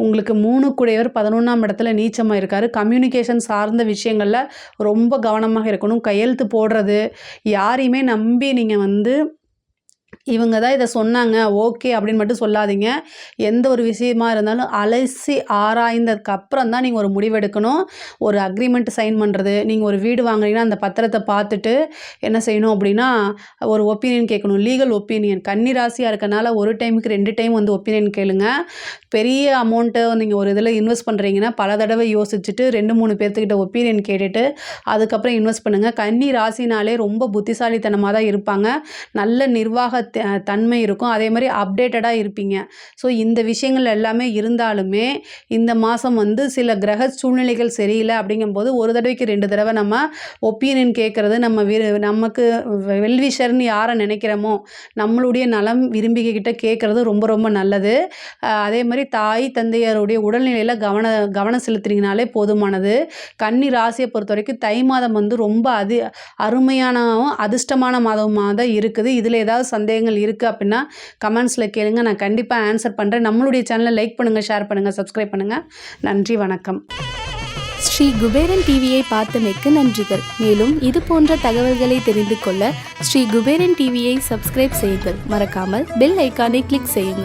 உங்களுக்கு 3 குடையவர் 11ஆம் இடத்துல நீச்சமாக இருக்கார். கம்யூனிகேஷன் சார்ந்த விஷயங்களில் ரொம்ப கவனமாக இருக்கணும். கையெழுத்து போடுறது யாரையுமே நம்பி நீங்கள் வந்து இவங்க தான் இதை சொன்னாங்க ஓகே அப்படின்னு மட்டும் சொல்லாதீங்க. எந்த ஒரு விஷயமா இருந்தாலும் அலசி ஆராய்ந்ததுக்கு அப்புறம் தான் நீங்கள் ஒரு முடிவெடுக்கணும். ஒரு அக்ரிமெண்ட் சைன் பண்ணுறது, நீங்கள் ஒரு வீடு வாங்குறீங்கன்னா அந்த பத்திரத்தை பார்த்துட்டு என்ன செய்யணும் அப்படின்னா ஒரு ஒப்பீனியன் கேட்கணும். Legal opinion. கன்னி ராசியாக இருக்கனால ஒரு டைமுக்கு 2 டைம் வந்து ஒப்பீனியன் கேளுங்க. பெரிய அமௌண்ட்டை நீங்கள் ஒரு இதில் இன்வெஸ்ட் பண்ணுறீங்கன்னா பல தடவை யோசிச்சுட்டு 2-3 பேர்த்துக்கிட்ட ஒப்பீனியன் கேட்டுட்டு அதுக்கப்புறம் இன்வெஸ்ட் பண்ணுங்கள். கன்னி ராசினாலே ரொம்ப புத்திசாலித்தனமாக தான் இருப்பாங்க. நல்ல நிர்வாக தன்மை இருக்கும். அதே மாதிரி அப்டேட்டடாக இருப்பீங்க. ஸோ இந்த விஷயங்கள் எல்லாமே இருந்தாலுமே இந்த மாதம் வந்து சில கிரக சூழ்நிலைகள் சரியில்லை அப்படிங்கும்போது ஒரு தடவைக்கு 2 தடவை நம்ம ஒப்பீனியன் கேட்குறது நமக்கு வெல்விஷர்னு யாரை நினைக்கிறோமோ நம்மளுடைய நலம் விரும்பிக்கிட்ட கேட்குறது ரொம்ப ரொம்ப நல்லது. அதே மாதிரி தாய் தந்தையருடைய உடல்நிலையில் கவனம் செலுத்துறீங்கனாலே போதுமானது. கன்னி ராசியை பொறுத்த வரைக்கும் தை மாதம் வந்து ரொம்ப அருமையானவும் அதிர்ஷ்டமான மாதமாக தான் இருக்குது. இதில் ஏதாவது சந்தேகங்கள் இருக்குது அப்படின்னா கமெண்ட்ஸில் கேளுங்க. நான் கண்டிப்பாக ஆன்சர் பண்ணுறேன். நம்மளுடைய சேனலை லைக் பண்ணுங்கள், ஷேர் பண்ணுங்கள், சப்ஸ்கிரைப் பண்ணுங்கள். நன்றி, வணக்கம். ஸ்ரீ குபேரன் டிவியை பார்த்தமைக்கு நன்றிகள். மேலும் இது போன்ற தகவல்களை தெரிந்து கொள்ள ஸ்ரீ குபேரன் டிவியை சப்ஸ்கிரைப் செய்யுங்கள். மறக்காமல் பெல் ஐக்கானை கிளிக் செய்யுங்கள்.